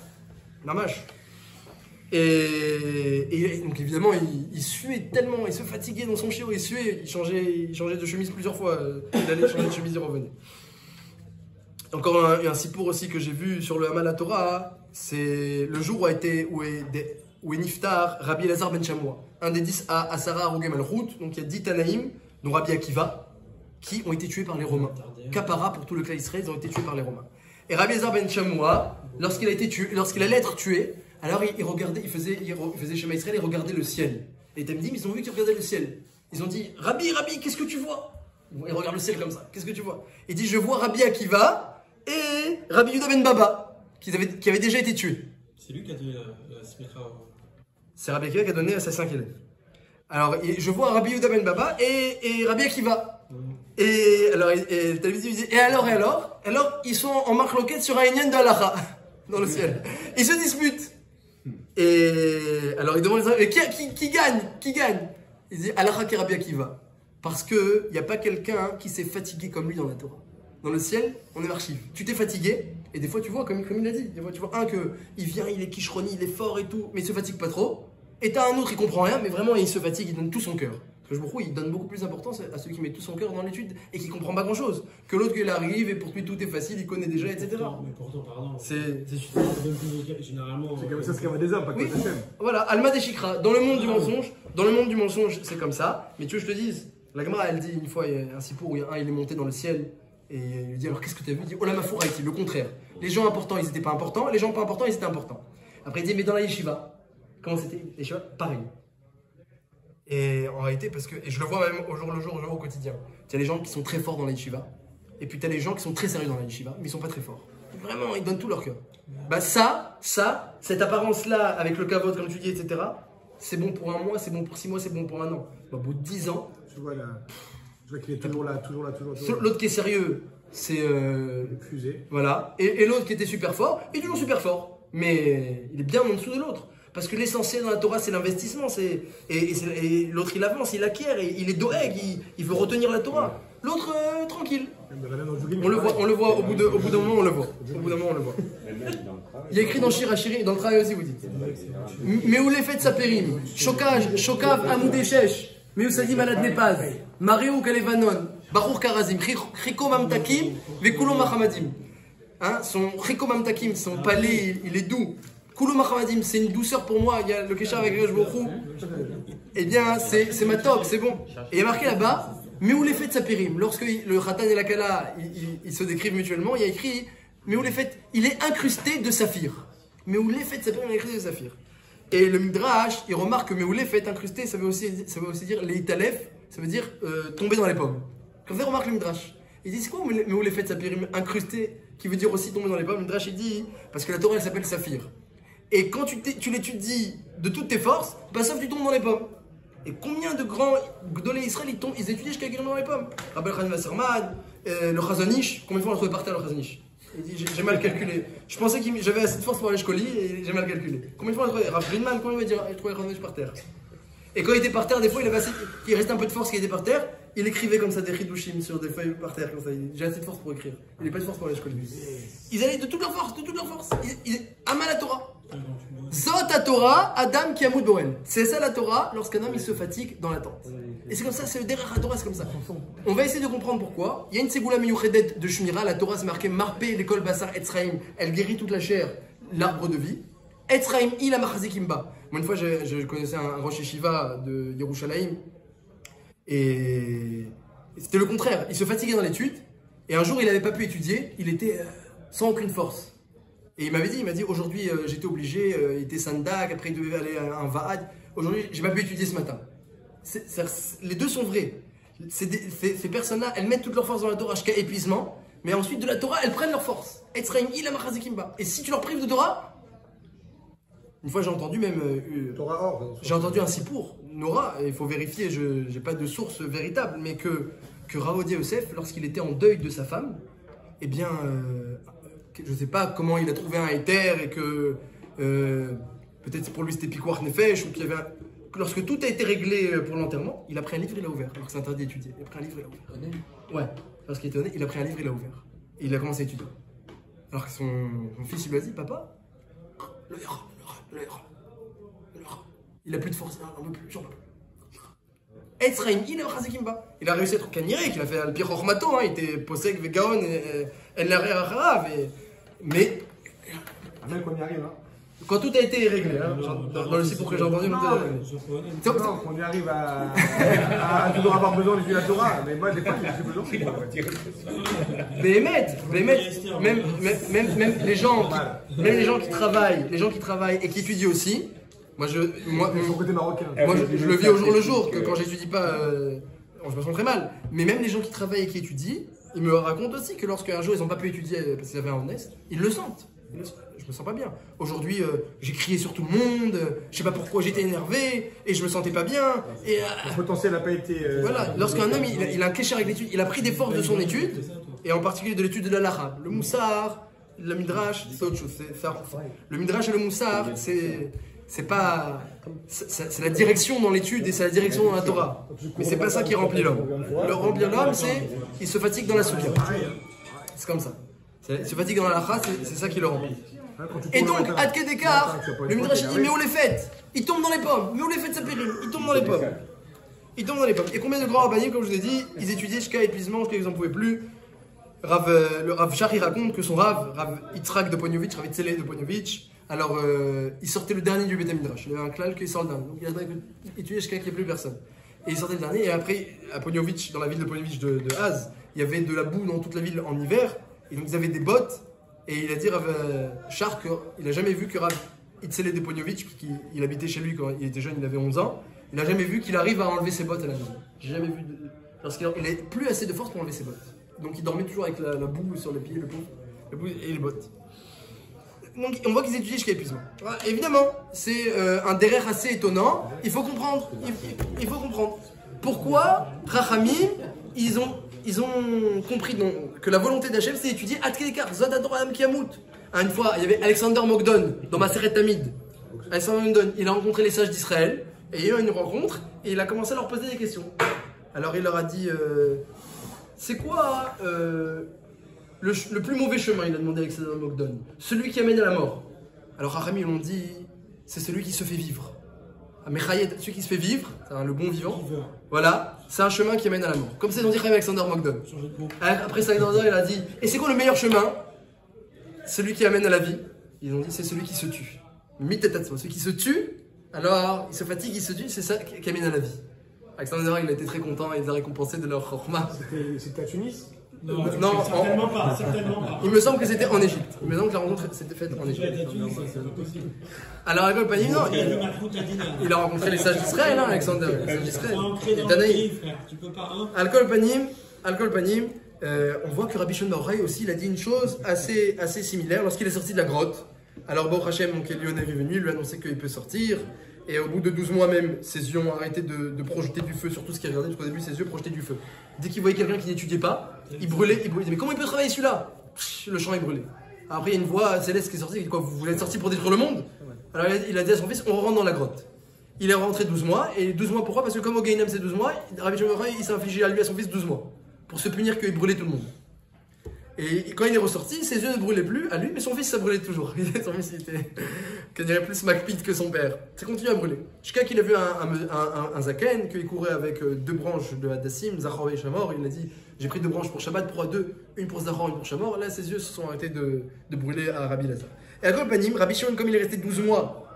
Namash. Et donc évidemment, il suait tellement, il se fatiguait dans son chiour, il suait, il changeait de chemise plusieurs fois. Il allait changer de chemise, il revenait. Encore un sipour aussi que j'ai vu sur le Hamal à Torah, c'est le jour où est Niftar Rabbi Elazar ben Shamoua, un des 10 à Sarah Arogé Malchut. Donc il y a 10 Tanaïm, dont Rabbi Akiva, qui ont été tués par les Romains. Kapara pour tout le clan Israël, ils ont été tués par les Romains. Et Rabbi Elazar ben Shamoua, lorsqu'il allait être tué, alors il faisait Shema Israël, il regardait le ciel. Les Tamdim, ils ont vu qu'il regardait le ciel. Ils ont dit, Rabbi, qu'est-ce que tu vois? Il regarde le ciel comme ça, qu'est-ce que tu vois? Il dit, je vois Rabbi Akiva et Rabbi Yuda ben Baba, qui avaient déjà été tués. C'est lui qui a donné la smicha. C'est Rabbi Akiva qui a donné à ses 5 élèves. Alors, je vois Rabbi Yuda ben Baba et Rabbi Akiva. Et alors, et alors, ils sont en marloquette sur un Inyan de Halacha, dans le ciel. Ils se disputent. Et alors, ils demandent qui gagne? Il dit Halacha ki Rabbi Akiva. Parce qu'il n'y a pas quelqu'un qui s'est fatigué comme lui dans la Torah. Dans le ciel, on est archive. Tu t'es fatigué, et des fois tu vois, comme il a dit, des fois tu vois un il vient, il est kishroni, il est fort et tout, mais il se fatigue pas trop. Et t'as un autre, il comprend rien, mais vraiment il se fatigue, il donne tout son cœur. Parce que il donne beaucoup plus d'importance à celui qui met tout son cœur dans l'étude et qui comprend pas grand chose. Que l'autre, il arrive et pour lui tout est facile, il connaît déjà, etc. Mais pourtant, pardon. C'est généralement. C'est comme ça, c'est comme des hommes, pas oui. comme Hachem. Voilà, Alma des Shikra. Dans le monde du mensonge, c'est comme ça. Mais tu veux que je te dise, la Gemara, elle dit une fois, il y a un sipour où il est monté dans le ciel. Et il lui dit, alors qu'est-ce que tu as vu? Il dit, Olam Haïti, le contraire. Les gens importants, ils n'étaient pas importants. Les gens pas importants, ils étaient importants. Après, il dit, mais dans la yeshiva, comment c'était? Yeshiva, pareil. Et en réalité, et je le vois même au jour le jour, au quotidien. Tu as les gens qui sont très forts dans la yeshiva. Et puis tu as les gens qui sont très sérieux dans la yeshiva, mais ils sont pas très forts. Vraiment, ils donnent tout leur cœur. Bah cette apparence-là, avec le kavod, comme tu dis, etc., c'est bon pour 1 mois, c'est bon pour 6 mois, c'est bon pour 1 an. Bah, au bout de 10 ans... Tu vois qu'il est toujours là. L'autre qui est sérieux, c'est... Fusée. Voilà. Et l'autre qui était super fort, il est toujours super fort. Mais il est bien en dessous de l'autre. Parce que l'essentiel dans la Torah, c'est l'investissement. Et l'autre, il avance, il acquiert, et il est doeg, il veut retenir la Torah. L'autre, tranquille. On le voit, au bout d'un moment, on le voit. Il y a écrit dans Shir Hashiri, dans le travail aussi, vous dites. Mais où les fêtes sapérim, Shokav Amoudeshesh, Meusadi Malad Nepaz, Mariou Kalevanon, Baruch Karazim, Chiko Mamtakim, Vekulo Mahamadim. Son Chiko Mamtakim, son palais, il est doux. Kulo Mahamadim, c'est une douceur pour moi. Il y a le Kesha avec Rosh Borou. Eh bien, c'est ma top, c'est bon. Et il y a marqué là-bas, mais où les fêtes sapérim. Lorsque le Khatan et la Kala ils se décrivent mutuellement, il y a écrit, mais où les fêtes, il est incrusté de saphir. Mais où les fêtes sapérim, il est incrusté de saphir. Et le Midrash, il remarque que mais où les fêtes incrusté, ça veut aussi dire les italef, ça veut dire tomber dans les pommes. Comme ça, remarque le Midrash. Il dit, c'est quoi mais où les fêtes sapérim incrusté, qui veut dire aussi tomber dans les pommes? Le Midrash, il dit, parce que la Torah, elle s'appelle saphir. Et quand tu l'étudies de toutes tes forces, bah sauf tu tombes dans les pommes. Et combien de grands Gdolé Israël ils étudient jusqu'à guérir dans les pommes? Rabbi Khan Wasserman, le Chazanish, combien de fois on l'a trouvé par terre le Chazanish? Il dit, j'ai mal calculé. Je pensais que j'avais assez de force pour aller Shkoli et j'ai mal calculé. Combien de fois on l'a trouvé? Rav Greenman, combien il va dire, trouvé le Chazanish par terre? Et quand il était par terre, des fois il restait un peu de force qui était par terre, il écrivait comme ça des Hidushim sur des feuilles par terre, comme ça. J'ai assez de force pour écrire. Il n'a pas de force pour aller Shkoli. Ils allaient de toute leur force, Amal la Torah. Zot à Torah, Adam qui amoud Boel. C'est ça la Torah lorsqu'un homme il se fatigue dans l'attente. Et c'est comme ça, c'est le derrière la Torah, c'est comme ça. On va essayer de comprendre pourquoi. Il y a une Segula Miyuchedet de Shmira, la Torah c'est marqué Marpé, l'école Bassar, Etzraim, elle guérit toute la chair, l'arbre de vie. Etzraim, il a Machazikimba. Moi une fois je connaissais un Rosh Yeshiva de Yerushalayim et c'était le contraire. Il se fatiguait dans l'étude et un jour il n'avait pas pu étudier, il était sans aucune force. Et il m'a dit aujourd'hui j'étais obligé, il était Sandak, après il devait aller à un Vaad. Aujourd'hui j'ai pas pu étudier ce matin. Les deux sont vrais. Ces personnes-là, elles mettent toute leur force dans la Torah jusqu'à épuisement, mais ensuite de la Torah, elles prennent leur force. Et si tu leur prives de Torah, une fois j'ai entendu même. J'ai entendu un sipour, Nora, il faut vérifier, je n'ai pas de source véritable, mais que Raodia Yosef, lorsqu'il était en deuil de sa femme, eh bien. Je ne sais pas comment il a trouvé un éther et que peut-être pour lui c'était Pikwar Nefesh ou qu'il y avait lorsque tout a été réglé pour l'enterrement, il a pris un livre, il a ouvert. Alors que c'est interdit d'étudier. Il a pris un livre, il a ouvert. Ouais, lorsqu'il était honnête, il a pris un livre, il a ouvert. Et il a commencé à étudier. Alors que son fils, il lui a dit, papa, l'heure. Il a plus de force, j'en peux plus, j'en peux plus. Il a réussi à être caniré, il a fait le pire Ormato, il était Posek, Vegaon, et l'arrière mais. Même qu'on y arrive, hein. Quand tout a été réglé, hein, dans le site pour que j'ai entendu, Non, qu'on y arrive à toujours avoir besoin d'étudier la Torah, mais moi, des fois, j'ai besoin. Même les gens qui travaillent et qui étudient aussi. Moi, son côté marocain. Moi, je le vis au jour le jour, que quand j'étudie pas, je me sens très mal. Mais même les gens qui travaillent et qui étudient, ils me racontent aussi que lorsqu'un jour ils n'ont pas pu étudier parce qu'ils avaient un honest, ils le sentent. Je me sens pas bien. Aujourd'hui, j'ai crié sur tout le monde, je sais pas pourquoi j'étais énervé, et je me sentais pas bien. Et, le potentiel n'a pas été. Voilà, lorsqu'un homme il a un kécher avec l'étude, il a pris des forces de son étude, et en particulier de l'étude de la Lacha, le Moussar, le Midrash, c'est autre chose. Le Midrash et le Moussar, c'est pas. C'est la direction dans l'étude et c'est la direction dans la Torah. Mais c'est pas ça qui remplit l'homme. Le remplir l'homme, c'est il se fatigue dans la soukha. C'est comme ça. Il se fatigue dans la lacha, c'est ça qui le remplit. Et donc, Adke Dekar, le Midrash dit mais où les fêtes? Il tombe dans les pommes. Mais où les fêtes ça périme? Il tombe dans les pommes. Il tombe dans les pommes. Et combien de grands rabbanim, comme je vous ai dit, ils étudiaient jusqu'à épuisement, jusqu'à ils n'en pouvaient plus. Le Rav Shari raconte que son Rav Yitzhak de Ponyovitch, Rav Itzele de Ponyovitch, alors il sortait le dernier du Beth Midrash. Il avait un klal qui sort le dernier. Donc il a étudié jusqu'à qu'il n'y ait plus personne. Et il sortait le dernier. Et après, à Ponyovitch, dans la ville de Ponyovitch de Az, il y avait de la boue dans toute la ville en hiver. Et donc ils avaient des bottes. Et il a dit Rav Shar qu'il n'a jamais vu que Rav Itzele de Ponyovitch, il habitait chez lui quand il était jeune, il avait 11 ans, il n'a jamais vu qu'il arrive à enlever ses bottes à la maison. J'ai jamais vu. Parce qu'il n'avait plus assez de force pour enlever ses bottes. Donc il dormait toujours avec la boue sur les pieds, le bout et les bottes. Donc on voit qu'ils étudient jusqu'à épuisement. Voilà, évidemment, c'est un derrière assez étonnant. Il faut comprendre. Il faut comprendre. Pourquoi Rachamim, ils ont compris que la volonté d'Hachem, c'est d'étudier Adkedekar, Zod Adoram Kiamut. Une fois, il y avait Alexander Mogdon dans Maseret Tamid. Alexander Mogdon, il a rencontré les sages d'Israël. Et il y a eu une rencontre et il a commencé à leur poser des questions. Alors il leur a dit c'est quoi le plus mauvais chemin? Il a demandé à Alexander Mogdon. Celui qui amène à la mort. Alors Rachamim, ils l'ont dit c'est celui qui se fait vivre. Mechayed, celui qui se fait vivre, c'est le bon vivant. Voilà, c'est un chemin qui amène à la mort. Comme ça, ils ont dit Alexander Mogdon. Après Alexander, il a dit et c'est quoi le meilleur chemin? Celui qui amène à la vie. Ils ont dit c'est celui qui se tue. Mitetatso, celui qui se tue, alors il se fatigue, il se tue, c'est ça qui amène à la vie. Alexander, il a été très content et il les a récompensés de leur chorma. C'était à Tunis? Non, certainement pas. Il me semble que c'était en Égypte. Il me semble que la rencontre s'était faite en Égypte. Alors, Alcool Panim, non, il a rencontré les sages d'Israël, hein, Alexander. Les sages d'Israël. Alcool Panim, on voit que Rabbi Shimon Bar Yochai aussi, il a dit une chose assez similaire lorsqu'il est sorti de la grotte. Alors, Baruch Hashem, mon Kélion est venu, lui a annoncé qu'il peut sortir. Et au bout de 12 mois même, ses yeux ont arrêté de projeter du feu sur tout ce qu'il regardait, parce qu'au début, ses yeux projetaient du feu. Dès qu'il voyait quelqu'un qui n'étudiait pas, il brûlait. Il disait, mais comment il peut travailler celui-là? Le champ est brûlé. Après, il y a une voix céleste qui est sortie, il dit quoi, vous êtes sorti pour détruire le monde? Alors il a dit à son fils, on rentre dans la grotte. Il est rentré 12 mois, et 12 mois pourquoi? Parce que comme au Gainam c'est 12 mois, Rabbi Shimon Bar Yochai, il s'est infligé à lui et à son fils 12 mois, pour se punir qu'il brûlait tout le monde. Et quand il est ressorti, ses yeux ne brûlaient plus à lui, mais son fils ça brûlait toujours. Son fils était, qu'on dirait plus Macpid que son père. Ça continue à brûler. Jusqu'à qu'il a vu un zaken, qu'il courait avec 2 branches de Hadassim, Zachor et Shamor. Il a dit j'ai pris 2 branches pour Shabbat, pour 2, une pour Zachor, une pour Shamor. Là, ses yeux se sont arrêtés de brûler à Rabbi Lazar. Et à Panim, Rabbi Shimon, comme il est resté 12 ans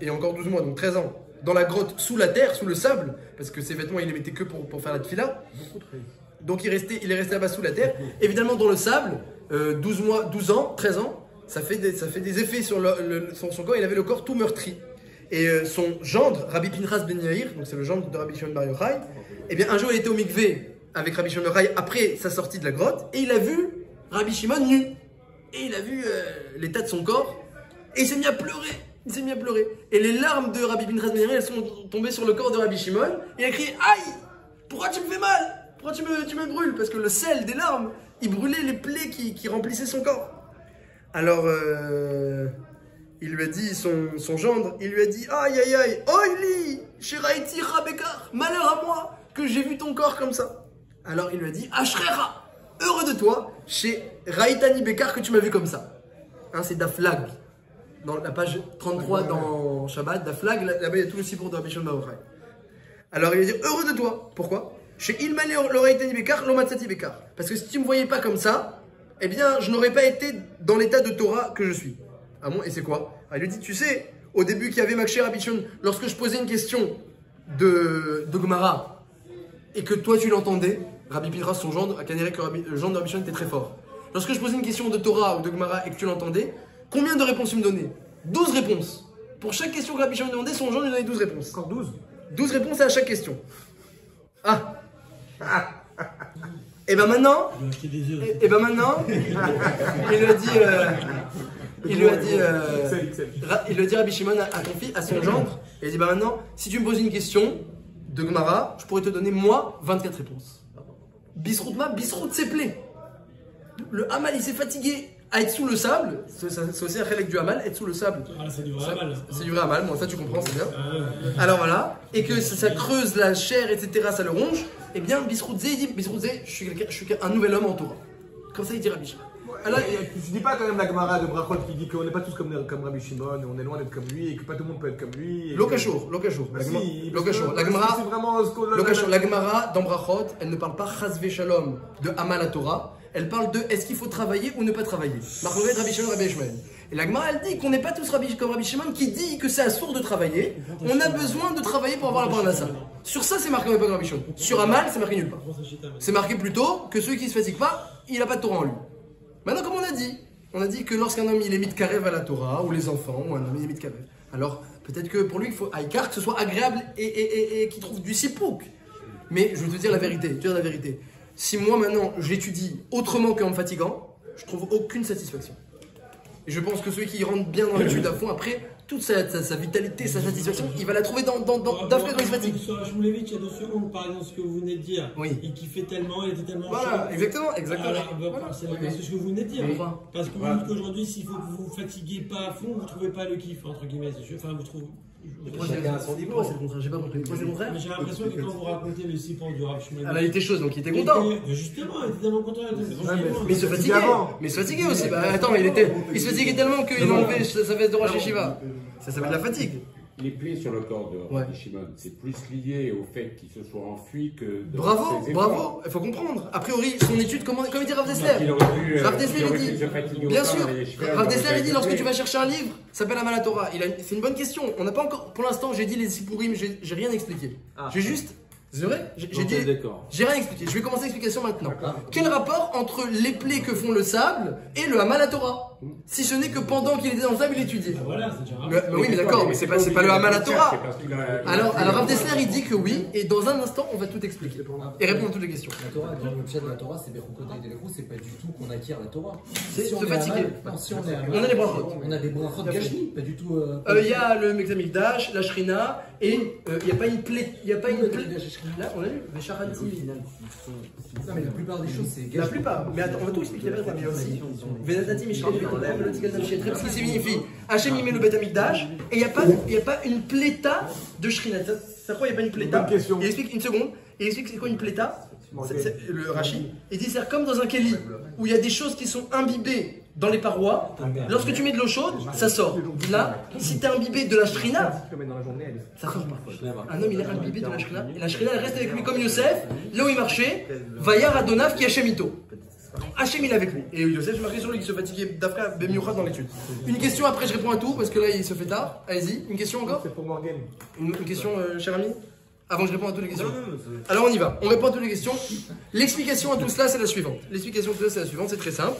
et encore 12 mois, donc 13 ans, dans la grotte, sous la terre, sous le sable, parce que ses vêtements, il les mettait que pour faire la tefila. Donc il est resté là-bas sous la terre. Évidemment dans le sable, 12 ans, 13 ans, ça fait des effets sur son corps. Il avait le corps tout meurtri. Et son gendre, Rabbi Pinchas Ben Yair, donc c'est le gendre de Rabbi Shimon Bar Yochai, eh bien un jour il était au mikvé avec Rabbi Shimon Bar Yochai après sa sortie de la grotte, et il a vu Rabbi Shimon nu. Et il a vu l'état de son corps, et il s'est mis à pleurer. Et les larmes de Rabbi Pinchas Ben Yair, elles sont tombées sur le corps de Rabbi Shimon. Il a crié aïe, pourquoi tu me fais mal? Pourquoi tu me brûles? Parce que le sel des larmes, il brûlait les plaies qui remplissaient son corps. Alors, il lui a dit, son gendre, il lui a dit, aïe aïe aïe, oili, shiraiti rabekar, malheur à moi, que j'ai vu ton corps comme ça. Alors il lui a dit, ashrera, heureux de toi, chez Raïtani Bekar, que tu m'as vu comme ça. Hein, c'est Daflag, dans la page 33 dans Shabbat, Daflag, là-bas il y a tout le sipour de Rabbi Shimon Bar Yochai. Alors il lui a dit, heureux de toi, pourquoi? Chez Ilmane le Raïtani Bekar, l'Omatsati Bekar. Parce que si tu ne me voyais pas comme ça, eh bien je n'aurais pas été dans l'état de Torah que je suis. Ah bon, et c'est quoi? Il lui dit, tu sais, au début qu'il y avait Makshé Rabbi Shimon, lorsque je posais une question de Gemara, et que toi tu l'entendais, Rabbi Pidras, son gendre, a canéré que le gendre de Rabbi Shimon était très fort. Lorsque je posais une question de Torah ou de Gemara et que tu l'entendais, combien de réponses tu me donnais? 12 réponses. Pour chaque question que Rabbi Shimon demandait, son gendre lui donnait 12 réponses. Encore 12? 12 réponses à chaque question. Ah. Et ben maintenant, il lui a dit Rabbi Shimon à ton fils, à son gendre, il a dit bah maintenant, si tu me poses une question de Gemara, je pourrais te donner moi 24 réponses. Bisroutma, Bisrout s'est plaît. Le Hamal il s'est fatigué à être sous le sable, c'est aussi un relègue du Hamal, être sous le sable. Ah, c'est du vrai Hamal. C'est du vrai Hamal, bon ça tu comprends, c'est bien. Alors voilà, et que ça creuse la chair, etc., ça le ronge, et bien Bisroutze il dit, Bisroutze, je suis un nouvel homme en Torah. Comme ça il dit Rabbi Shimon. Alors, tu dis pas quand même la Gemara de Brachot qui dit qu'on n'est pas tous comme Rabbi Shimon, on est loin d'être comme lui et que pas tout le monde peut être comme lui. Lokachour. La Gemara dans Brachot, elle ne parle pas Chazve Shalom de Hamal à Torah, elle parle de est-ce qu'il faut travailler ou ne pas travailler. Marcovet, Rabbi Shimon, Rabbi Ishmael. Et la Gemara elle dit qu'on n'est pas tous comme Rabbi Shimon qui dit que c'est assourd de travailler, on a besoin de travailler pour avoir la parnassa. Sur ça c'est marqué pas comme Rabbi Shimon. Sur Hamal c'est marqué nulle part. C'est marqué plutôt que celui qui ne se fatigue pas, il n'a pas de Torah en lui. Maintenant, comme on a dit que lorsqu'un homme il est mitkarev à la Torah, ou les enfants, ou un homme il est mitkarev, alors peut-être que pour lui il faut Aïkar que ce soit agréable et qu'il trouve du sipouk. Mais je vais te dire la vérité, si moi maintenant j'étudie autrement qu'en me fatiguant, je trouve aucune satisfaction. Et je pense que celui qui rentre bien dans l'étude à fond, après, toute sa vitalité, sa satisfaction, il va la trouver dans d'après quand il se fatigue. Sur Shmulevitch, il y a 2 secondes, par exemple, ce que vous venez de dire. Oui. Il kiffait tellement, il était tellement voilà, chaud. exactement. Voilà. C'est ce que vous venez de dire. Parce que vous dites qu'aujourd'hui, s'il faut que vous vous fatiguez pas à fond, vous ne trouvez pas le kiff, entre guillemets. Enfin, vous trouvez. Chacun à son niveau. C'est le contraire, j'ai pas compris. Pourquoi c'est le contraire? Mais j'ai l'impression que quand vous racontez le sipon du Rav Shmuel. Ah, il était chaud, donc il était content. Justement, il était tellement content. Mais il se fatiguait. Mais il se fatiguait aussi. Bah attends, il se fatiguait tellement qu'il a enlevé sa veste de Rosh Hashiva. Ça s'appelle la fatigue. Les plaies sur le corps de Rabbi Shimon, c'est plus lié au fait qu'il se soit enfui que de Bravo, il faut comprendre. A priori, son étude, comme il dit Rav Dessler. Rav Dessler, il dit, bien sûr, Rav Dessler, il dit, lorsque tu vas chercher un livre, ça s'appelle Hamal Torah. C'est une bonne question. On n'a pas encore, pour l'instant, j'ai dit les Sipourim, j'ai rien expliqué. J'ai juste, c'est vrai, j'ai rien expliqué. Je vais commencer l'explication maintenant. Quel rapport entre les plaies que font le sable et le Hamal Torah? Si ce n'est que pendant qu'il était dans le sable, il étudiait. Voilà, c'est déjà oui, mais d'accord, mais c'est pas le Hamal Torah. Alors Rav Dessler, il dit que oui, et dans un instant, on va tout expliquer et répondre à toutes les questions. La Torah, dans l'objet de la Torah, c'est Berukotay de l'Ekhou, c'est pas du tout qu'on acquiert la Torah. C'est se fatiguer. On a les brachot. On a des brachot gashmi, pas du tout. Il y a le Mektamikdash, la Shrina, et il n'y a pas une plaie. Il n'y a pas une plaie. Là, on a lu, les Sharanti. Non, mais la plupart des choses, c'est gashmi. La plupart, mais attends, on va tout expliquer là, bien aussi. Venatati Mishkel, ce qui signifie Hachem il met le Beth Amikdash et il n'y a pas une pléta de Shrina. Ça croit il n'y a pas une pléta. Il explique une seconde, il explique c'est quoi une pléta. Le Rashi, il dit c'est comme dans un keli où il y a des choses qui sont imbibées dans les parois. Lorsque tu mets de l'eau chaude, ça sort. Là, si tu es imbibé de la Shrina, ça sort parfois. Un homme il est imbibé de la Shrina et la Shrina elle reste avec lui comme Yosef, là où il marchait, Vayar Adonav qui Hachem ito. Hachem il est avec lui. Et Yosef, je marquais sur lui qui se fatiguait d'Afra Bemioucha dans l'étude. Une question après, je réponds à tout parce que là il se fait tard. Allez-y, une question encore? C'est pour Morgan. Une question, cher ami? Avant que je réponde à toutes les questions. Alors on y va, on répond à toutes les questions. L'explication à tout cela c'est la suivante. L'explication à tout cela c'est la suivante, c'est très simple.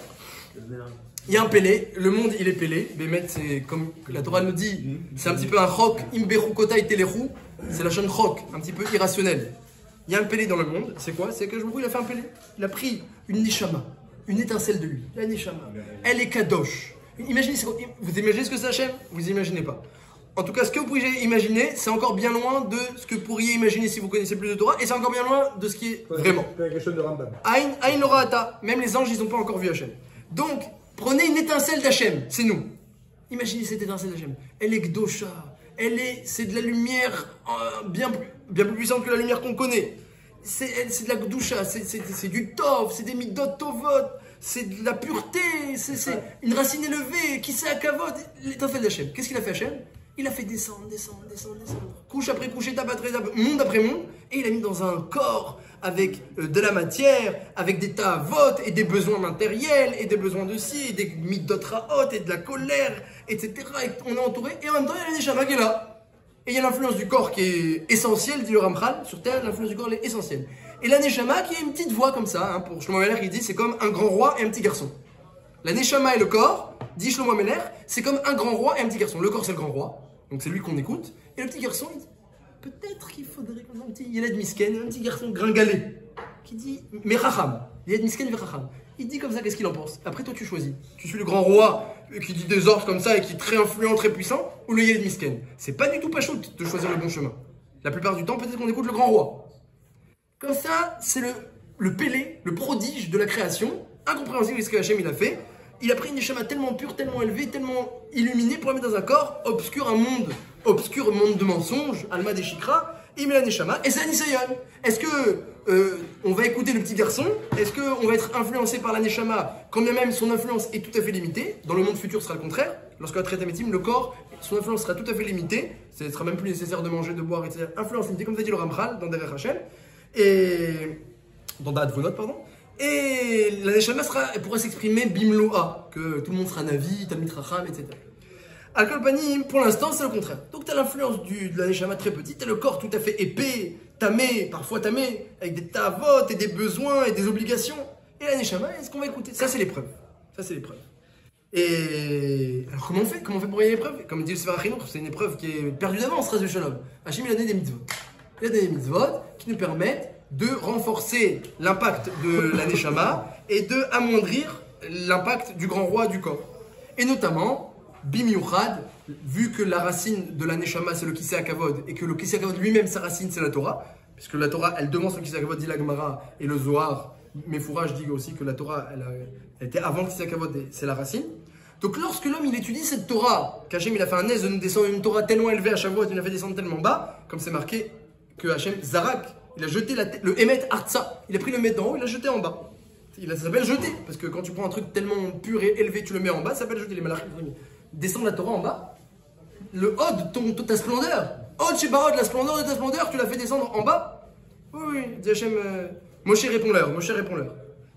Il y a un pélé, le monde il est pélé. Bémet c'est comme la Torah nous dit, c'est un petit peu un chok, imberu kota et telechu, c'est la chaîne chok, un petit peu irrationnel. Il y a un pélé dans le monde, c'est quoi? C'est que je me il a fait un pélé. Il a pris une neshama, une étincelle de lui. La neshama, elle est kadosh. Imaginez, vous imaginez ce que c'est Hachem? Vous imaginez pas. En tout cas, ce que vous pouvez imaginer, c'est encore bien loin de ce que vous pourriez imaginer si vous connaissez plus de Torah, et c'est encore bien loin de ce qui est vraiment. Aïn Lora Ata, même les anges, ils n'ont pas encore vu Hachem. Donc, prenez une étincelle d'Hachem, c'est nous. Imaginez cette étincelle d'Hachem. Elle est Gdosha. C'est de la lumière bien plus puissante que la lumière qu'on connaît. C'est de la Gdosha, c'est du Tov, c'est des Midot Tovot, c'est de la pureté, c'est une racine élevée, qui sait à Kavod. L'étincelle d'Hachem. Qu'est-ce qu'il a fait Hachem? Il a fait descendre. Couche après couche, étape après étape, monde après monde. Et il a mis dans un corps avec de la matière, avec des ta'avot et des besoins matériels, et des besoins de ci, et des midot ra'ot, et de la colère, etc. Et on est entouré, et en même temps, il y a la neshama qui est là. Et il y a l'influence du corps qui est essentielle, dit le Ramchal. Sur Terre, l'influence du corps elle est essentielle. Et la neshama qui est une petite voix comme ça, pour Shlomo Meler, il dit c'est comme un grand roi et un petit garçon. La neshama et le corps, dit Shlomo Meler, c'est comme un grand roi et un petit garçon. Le corps, c'est le grand roi, donc c'est lui qu'on écoute. Et le petit garçon, il dit peut-être qu'il faudrait comme un petit Yeled Misken, un petit garçon gringalé, qui dit Meracham, Yeled Misken Meracham. Il dit comme ça, qu'est-ce qu'il en pense? Après, toi, tu choisis. Tu suis le grand roi qui dit des ordres comme ça et qui est très influent, très puissant, ou le Yeled Misken. C'est pas du tout pas chaud de choisir le bon chemin. La plupart du temps, peut-être qu'on écoute le grand roi. Comme ça, c'est le Pélé, le prodige de la création, incompréhensible ce que Hachem il a fait. Il a pris une neshama tellement pure, tellement élevée, tellement illuminée pour la mettre dans un corps obscur, un monde de mensonges, Alma des Shikra, il met la neshama, et c'est un Nisayon. Est-ce que on va écouter le petit garçon? Est-ce qu'on va être influencé par la neshama, quand bien même son influence est tout à fait limitée? Dans le monde futur, ce sera le contraire. Lorsqu'on va traiter médecine, le corps, son influence sera tout à fait limitée. Ce ne sera même plus nécessaire de manger, de boire, etc. Influence limitée, comme ça dit le Ramchal, dans Derech Hachem, et dans Da'at Vonot, pardon. Et la neshama pourra s'exprimer bimloa, que tout le monde sera navi, talmid racham, etc. Al-Kol Panim, pour l'instant, c'est le contraire. Donc tu as l'influence de la neshama très petite, tu as le corps tout à fait épais, parfois tamé, avec des ta'avot et des besoins et des obligations. Et la neshama, est-ce qu'on va écouter? Ça, c'est l'épreuve. Et alors comment on fait pour gagner l'épreuve? Comme dit le Sefer HaChinuch, c'est une épreuve qui est perdue d'avance, Ras Shalom. Hachem, il a donné des mitzvot. Il a donné des mitzvot qui nous permettent de renforcer l'impact de la neshama et de amoindrir l'impact du grand roi du corps. Et notamment, Bimiuchad, vu que la racine de la neshama c'est le Kisei HaKavod et que le Kisei HaKavod lui-même sa racine c'est la Torah, puisque la Torah elle demande le Kisei HaKavod, dit la Gemara, et le Zohar, Mefouraj dit aussi que la Torah elle était avant le Kisei HaKavod et c'est la racine. Donc lorsque l'homme il étudie cette Torah, qu'Hachem il a fait un aise de nous descendre une Torah tellement élevée à Shavuot, il l'a fait descendre tellement bas, comme c'est marqué que Hachem Zarak, il a jeté le Emet Artsa. Il a pris le Emet d'en haut, il l'a jeté en bas. Ça s'appelle jeter, parce que quand tu prends un truc tellement pur et élevé, tu le mets en bas, ça s'appelle jeter. Les malachim descendent la Torah en bas. Le Hod, ta splendeur. Hod chez Barod, la splendeur de ta splendeur, tu l'as fait descendre en bas. Oui, dit Hachem, Moshe répond-leur.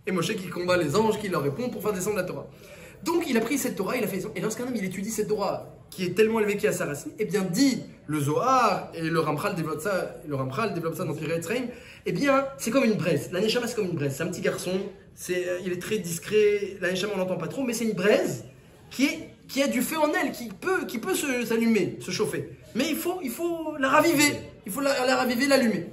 Et Moshe qui combat les anges, qui leur répond pour faire descendre la Torah. Donc il a pris cette Torah, il a fait descendre. Et lorsqu'un homme il étudie cette Torah, qui est tellement élevé qui a sa racine, eh bien dit le Zohar, et le Ramchal développe ça dans Pirei Etzraim, eh bien c'est comme une braise. La neshama c'est comme une braise, c'est un petit garçon, il est très discret, la neshama on l'entend pas trop, mais c'est une braise qui a du feu en elle, qui peut s'allumer, se chauffer. Mais il faut la raviver, la raviver, l'allumer.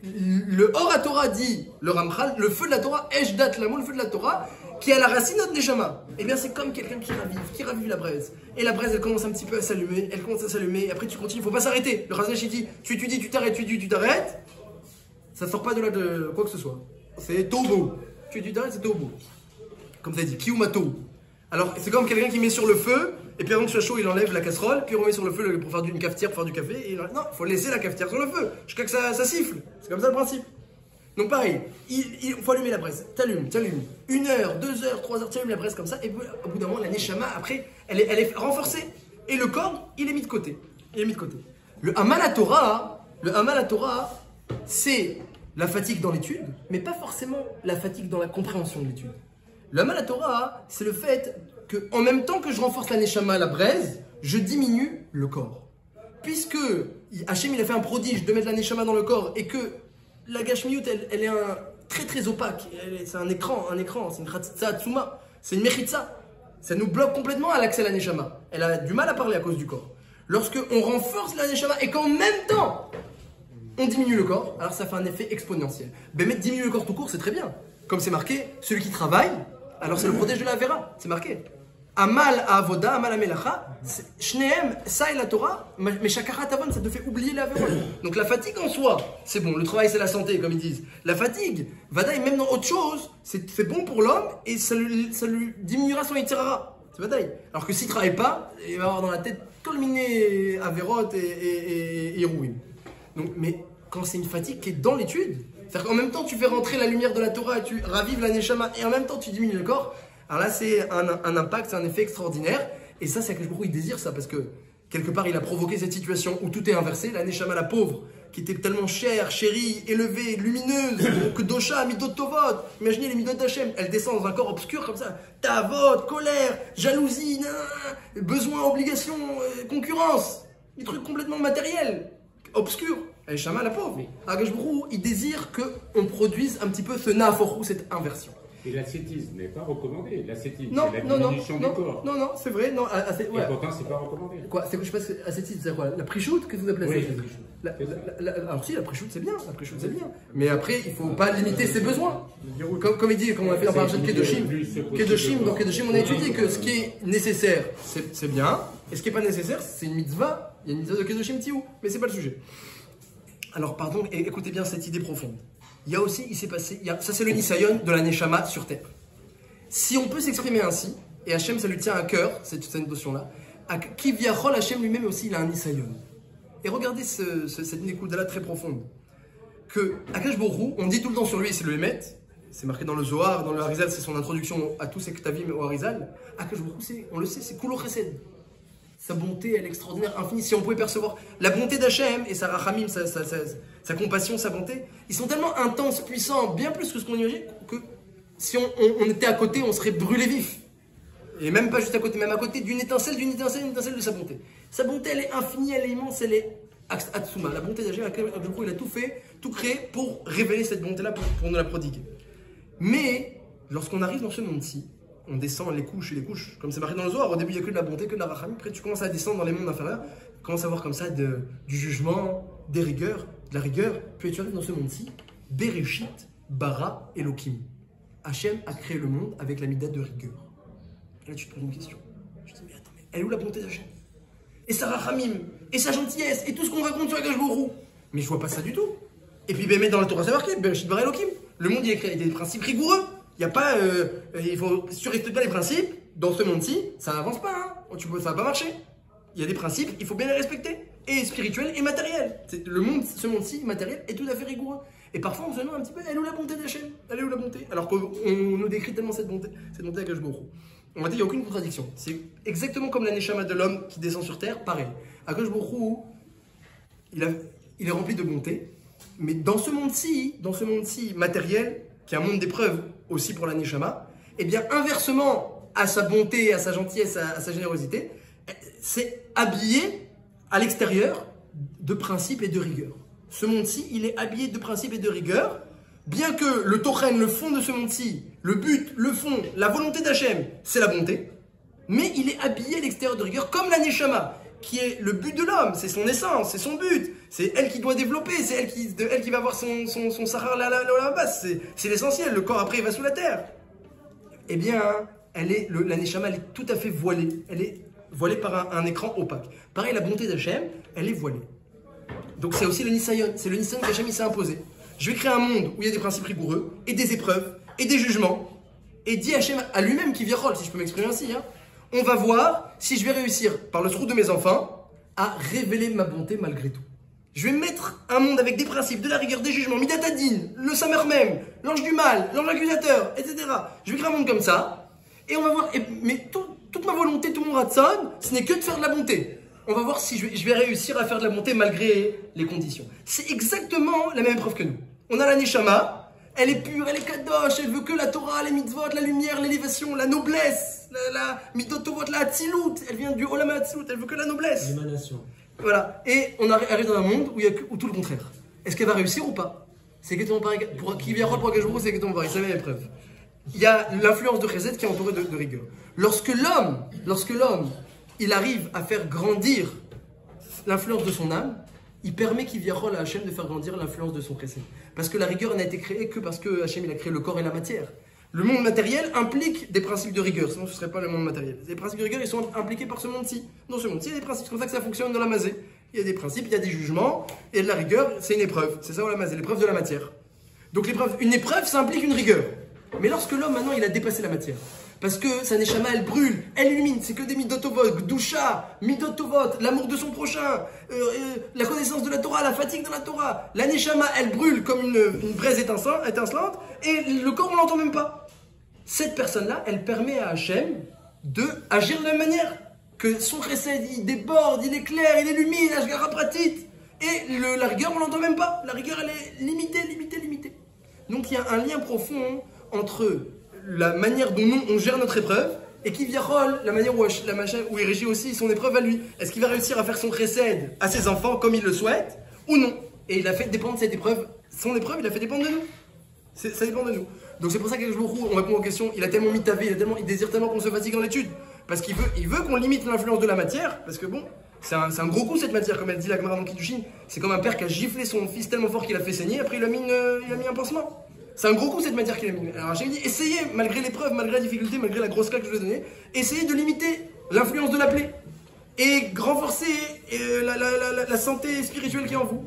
Le Or HaTorah dit, le Ramchal, le feu de la Torah, Eshdat Lamo, le feu de la Torah, qui a la racine de neshama, eh bien c'est comme quelqu'un qui ravive la braise. Et la braise elle commence un petit peu à s'allumer, et après tu continues, il ne faut pas s'arrêter. Le Chazon Ish dit, tu étudies, tu t'arrêtes, ça ne sort pas de là de quoi que ce soit. C'est tobo. Tu étudies, tu t'arrêtes, c'est tobo. Comme ça dit, Kiyumato. Alors c'est comme quelqu'un qui met sur le feu, et puis avant que ce soit chaud, il enlève la casserole, puis il remet sur le feu pour faire une cafetière, pour faire du café, et non, il faut laisser la cafetière sur le feu, jusqu'à que ça siffle. C'est comme ça le principe. Donc pareil, il faut allumer la braise. T'allumes. 1 heure, 2 heures, 3 heures, tu allumes la braise comme ça, et au bout d'un moment, la neshama, après, elle est renforcée. Et le corps, il est mis de côté. Le Hamal HaTorah, c'est la fatigue dans l'étude, mais pas forcément la fatigue dans la compréhension de l'étude. Le Hamal HaTorah, c'est le fait que, en même temps que je renforce la neshama, la braise, je diminue le corps. Puisque Hachem, il a fait un prodige de mettre la neshama dans le corps, et que la Gashmiyut, elle est très très opaque. C'est un écran, c'est une Khatzitza Atsuma, c'est une Mechitza. Ça nous bloque complètement à l'accès à la Neshama. Elle a du mal à parler à cause du corps. Lorsque on renforce la Neshama et qu'en même temps on diminue le corps, alors ça fait un effet exponentiel. Mais mettre diminuer le corps tout court, c'est très bien. Comme c'est marqué, celui qui travaille, alors c'est le protège de la Avera. C'est marqué. Amal avoda, amal amelacha, shneem, ça et la Torah, mais shakara tavon, ça te fait oublier la Avera. Donc la fatigue en soi, c'est bon, le travail c'est la santé, comme ils disent. La fatigue, vada, et même dans autre chose, c'est bon pour l'homme et ça lui diminuera son itirara. Ça c'est bataille. Alors que s'il ne travaille pas, il va avoir dans la tête colminé Averot et Hérouim. Donc, mais quand c'est une fatigue qui est dans l'étude, c'est-à-dire qu'en même temps tu fais rentrer la lumière de la Torah et tu ravives la Neshama et en même temps tu diminues le corps, alors là c'est un impact, c'est un effet extraordinaire. Et ça, c'est que il désire ça parce que quelque part il a provoqué cette situation où tout est inversé. La Neshama, la pauvre, qui était tellement chère, chérie, élevée, lumineuse, que Dosha, Midot Tovot, imaginez les Midot d'Hachem, elle descend dans un corps obscur comme ça, Tavot, colère, jalousie, besoin, obligation, concurrence, des trucs complètement matériels, obscurs. La Neshama, la pauvre, Agashbrou, il désire qu'on produise un petit peu ce naforou, cette inversion. Et l'ascétisme n'est pas recommandé. L'ascétisme, c'est la diminution du corps. Non, c'est vrai. Non, et pourtant, c'est pas recommandé. Quoi, je sais pas, ascétisme, c'est quoi? La prichoute, qu'est-ce que vous appelez ça? Alors si, la prichoute, c'est bien. La prichoute, c'est bien. Mais après, il faut pas limiter ses besoins. Comme il dit, comme on a fait dans Parashat Kedoshim. Dans Kedoshim, on a étudié que ce qui est nécessaire, c'est bien. Et ce qui est pas nécessaire, c'est une mitzvah. Il y a une mitzvah de Kedoshim Tiou. Mais c'est pas le sujet. Alors, pardon, écoutez bien cette idée profonde. Il y a aussi, il s'est passé, ça c'est le Nisayon de la Neshama sur terre. Si on peut s'exprimer ainsi, et Hachem ça lui tient à cœur, cette notion-là, Kivyachol, Hachem lui-même aussi il a un Nisayon. Et regardez cette Nekuda-là très profonde. Que Akash Borou, on dit tout le temps sur lui, c'est le Hémet, c'est marqué dans le Zohar, dans le Harizal, c'est son introduction à tous ces Ktavim au Harizal. Akash Borou, on le sait, c'est Kulo Chesed. Sa bonté, elle est extraordinaire, infinie. Si on pouvait percevoir la bonté d'Hachem et sa rachamim, sa compassion, sa bonté, ils sont tellement intenses, puissants, bien plus que ce qu'on imagine, que si on était à côté, on serait brûlé vif. Et même pas juste à côté, même à côté d'une étincelle de sa bonté. Sa bonté, elle est infinie, elle est immense, elle est Atsuma. La bonté d'Hachem, il a tout fait, tout créé pour révéler cette bonté-là, pour nous la prodiguer. Mais, lorsqu'on arrive dans ce monde-ci, on descend les couches, comme c'est marqué dans le Zohar, au début il n'y a que de la bonté, que de la rachamim, après tu commences à descendre dans les mondes inférieurs, tu commences à voir comme ça du jugement, des rigueurs, de la rigueur, puis tu arrives dans ce monde-ci, Bereshit, Bara, Elohim. Hachem a créé le monde avec la mida de rigueur. Et là tu te poses une question, je te dis mais attends, mais elle est où la bonté d'Hachem? Et sa rachamim, et sa gentillesse, et tout ce qu'on raconte sur Akash Borou. Mais je vois pas ça du tout. Et puis mais dans la Torah c'est marqué, Bereshit, Bara, Elohim. Le monde il est créé avec des principes rigoureux. Il n'y a pas, si tu respectes pas les principes, dans ce monde-ci, ça n'avance pas, hein. Ça va pas marcher. Il y a des principes, il faut bien les respecter, et spirituels et matériels. Ce monde-ci, matériel, est tout à fait rigoureux. Et parfois, on se demande un petit peu, elle est où la bonté d'Hachem? Elle est où la bonté? Alors qu'on nous décrit tellement cette bonté à Akash Borou. On va dire, il n'y a aucune contradiction. C'est exactement comme la Neshama de l'homme qui descend sur terre, pareil. Akash Borou, il est rempli de bonté, mais dans ce monde-ci matériel, qui est un monde d'épreuves aussi pour la Neshama, et bien inversement à sa bonté, à sa gentillesse, à sa générosité, c'est habillé à l'extérieur de principes et de rigueur. Ce monde-ci, il est habillé de principes et de rigueur, bien que le Tochen, le fond de ce monde-ci, le but, le fond, la volonté d'Hachem, c'est la bonté, mais il est habillé à l'extérieur de rigueur, comme la Neshama, qui est le but de l'homme, c'est son essence, c'est son but, c'est elle qui doit développer, c'est elle qui va avoir son sahar la base, c'est l'essentiel, le corps après il va sous la terre. Eh bien, la Neshama, elle est tout à fait voilée, elle est voilée par un écran opaque. Pareil, la bonté d'Hachem, elle est voilée. Donc c'est aussi le Nisayon, c'est le Nisayon qu'Hachem il s'est imposé. Je vais créer un monde où il y a des principes rigoureux, et des épreuves, et des jugements, et dit Hachem à lui-même qui virole, si je peux m'exprimer ainsi, hein. On va voir si je vais réussir, par le trou de mes enfants, à révéler ma bonté malgré tout. Je vais mettre un monde avec des principes, de la rigueur, des jugements, Midatadine, le Samer même, l'ange du mal, l'ange accusateur, etc. Je vais créer un monde comme ça, et on va voir, mais toute ma volonté, tout mon ratson, ce n'est que de faire de la bonté. On va voir si je vais réussir à faire de la bonté malgré les conditions. C'est exactement la même épreuve que nous. On a la Neshama, elle est pure, elle est kadosh, elle veut que la Torah, les mitzvot, la lumière, l'élévation, la noblesse, la midotovot, la atzilut, elle vient du olam atzilut, elle veut que la noblesse. L'émanation. Voilà, et on arrive dans un monde où tout le contraire. Est-ce qu'elle va réussir ou pas? C'est exactement pareil, pour qui vient pour Akash Borou, c'est exactement pareil, c'est la même épreuve. Il y a l'influence de Chesed qui est entourée de rigueur. Lorsque l'homme, il arrive à faire grandir l'influence de son âme, il permet qu'il vienne à Hachem de faire grandir l'influence de son Chesed. Parce que la rigueur n'a été créée que parce que Hachem il a créé le corps et la matière. Le monde matériel implique des principes de rigueur, sinon ce ne serait pas le monde matériel. Les principes de rigueur, ils sont impliqués par ce monde-ci. Dans ce monde-ci, il y a des principes, c'est comme ça que ça fonctionne dans la mazé. Il y a des principes, il y a des jugements, et de la rigueur, c'est une épreuve. C'est ça, la mazé, l'épreuve de la matière. Donc une épreuve, ça implique une rigueur. Mais lorsque l'homme, maintenant, il a dépassé la matière, Parce que sa neshama, elle brûle, elle illumine, c'est que des midotovot, gdusha, midotovot, l'amour de son prochain, la connaissance de la Torah, la fatigue dans la Torah. La neshama, elle brûle comme une braise étincelante, et le corps, on l'entend même pas. Cette personne-là, elle permet à Hachem de agir de la même manière. Que son chesed, il déborde, il éclaire, il illumine, Ashgara pratit. Et la rigueur, on l'entend même pas. La rigueur, elle est limitée. Donc il y a un lien profond entre la manière dont nous, on gère notre épreuve et qui vient la manière où il régit aussi son épreuve à lui. Est-ce qu'il va réussir à faire son chesed à ses enfants comme il le souhaite ou non? Et il a fait dépendre cette épreuve, son épreuve, il a fait dépendre de nous. Ça dépend de nous. Donc c'est pour ça qu'avec Baruch Hu, on répond aux questions. Il a tellement mis ta vie, il désire tellement qu'on se fatigue en études. Parce qu'il veut qu'on limite l'influence de la matière. Parce que bon, c'est un gros coup cette matière, comme elle dit la Gemara dans Kiddushin. C'est comme un père qui a giflé son fils tellement fort qu'il a fait saigner. Après il a mis un pansement. C'est un gros coup cette matière qu'il a mis. Alors j'ai dit, essayez, malgré l'épreuve, malgré la difficulté, malgré la grosse claque que je vous ai donnée, essayez de limiter l'influence de la plaie. Et renforcer la santé spirituelle qui est en vous.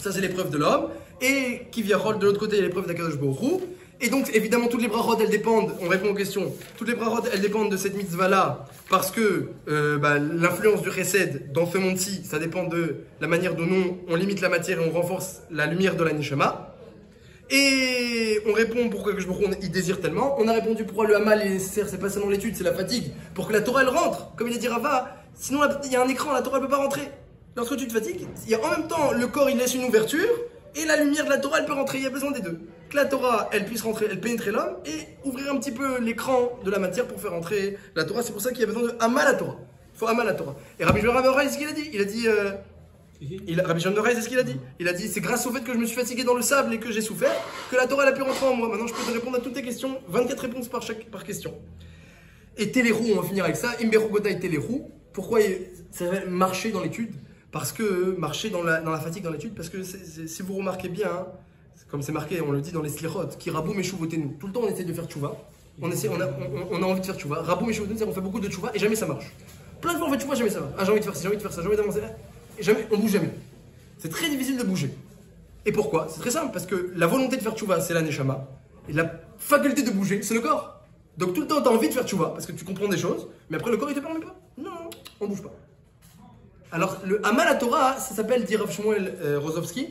Ça c'est l'épreuve de l'homme. Et qui vient de l'autre côté, l'épreuve d'Akadosh Baruch Hu. Et donc, évidemment, toutes les brachot, elles dépendent, on répond aux questions, toutes les brachot, elles dépendent de cette mitzvah-là, parce que l'influence du chesed dans ce monde-ci, ça dépend de la manière dont nous, on limite la matière et on renforce la lumière de la neshama. Et on répond pourquoi que il désire tellement. On a répondu pourquoi le hamal est nécessaire, c'est pas seulement l'étude, c'est la fatigue, pour que la Torah, elle rentre. Comme il a dit Rava, sinon il y a un écran, la Torah, elle peut pas rentrer. Lorsque tu te fatigues, il y a en même temps, le corps, il laisse une ouverture, et la lumière de la Torah, elle peut rentrer, il y a besoin des deux. Que la Torah, elle puisse rentrer, elle pénétrer l'homme et ouvrir un petit peu l'écran de la matière pour faire rentrer la Torah. C'est pour ça qu'il y a besoin de Hamal la Torah. Il faut Hamal la Torah. Et Rabbi Shimon Rav, ce qu'il a dit, Rabbi Shimon Rav, c'est ce qu'il a dit. Il a dit, c'est grâce au fait que je me suis fatigué dans le sable et que j'ai souffert que la Torah, elle a pu rentrer en moi. Maintenant, je peux te répondre à toutes tes questions. 24 réponses par question. Et Télerou, on va finir avec ça. Imberu Gota et Télerou. Pourquoi ça va marcher dans l'étude? Parce que marcher dans la fatigue dans l'étude, parce que si vous remarquez bien, hein, comme c'est marqué, on le dit dans les slirot, qui rabou meshuvotenu. Tout le temps on essaie de faire tchouva, on a envie de faire tchouva. Rabou meshuvotenu, c'est-à-dire on fait beaucoup de tchouva et jamais ça marche. Plein de fois on fait tchouva, jamais ça marche. Ah, j'ai envie de faire ça, j'ai envie de faire ça, j'ai envie d'avancer. Et jamais, on bouge jamais. C'est très difficile de bouger. Et pourquoi? C'est très simple, parce que la volonté de faire tchouva, c'est la neshama, et la faculté de bouger, c'est le corps. Donc tout le temps tu as envie de faire tchouva, parce que tu comprends des choses, mais après le corps il te permet pas. Non, on bouge pas. Alors, le Hamal à Torah, ça s'appelle, dit Rav Shmuel Rozovski,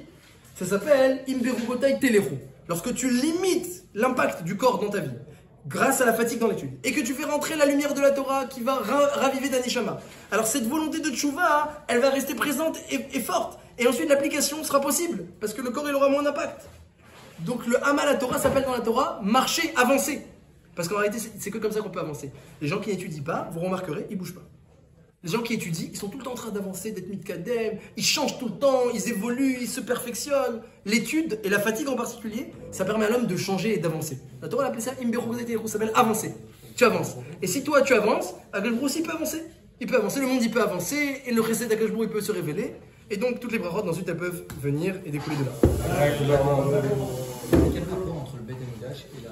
ça s'appelle Imberu Gotai Télerou. Lorsque tu limites l'impact du corps dans ta vie, grâce à la fatigue dans l'étude, et que tu fais rentrer la lumière de la Torah qui va raviver ta neshama, alors cette volonté de tchouva, elle va rester présente et forte. Et ensuite, l'application sera possible, parce que le corps, il aura moins d'impact. Donc, le Hamal à Torah s'appelle dans la Torah marcher, avancer. Parce qu'en réalité, c'est que comme ça qu'on peut avancer. Les gens qui n'étudient pas, vous remarquerez, ils ne bougent pas. Les gens qui étudient, ils sont tout le temps en train d'avancer, d'être mitkadem, ils changent tout le temps, ils évoluent, ils se perfectionnent. L'étude, et la fatigue en particulier, ça permet à l'homme de changer et d'avancer. La Torah appelle ça Imberu Gotai Télerou, ça s'appelle avancer. Tu avances. Et si toi tu avances, Akadosh Baruch Hu aussi peut avancer. Il peut avancer, le monde il peut avancer, et le chesed d'Akadosh Baruch Hu il peut se révéler. Et donc toutes les brachot ensuite elles peuvent venir et découler de là. Quel rapport entre le Beth Amikdash et la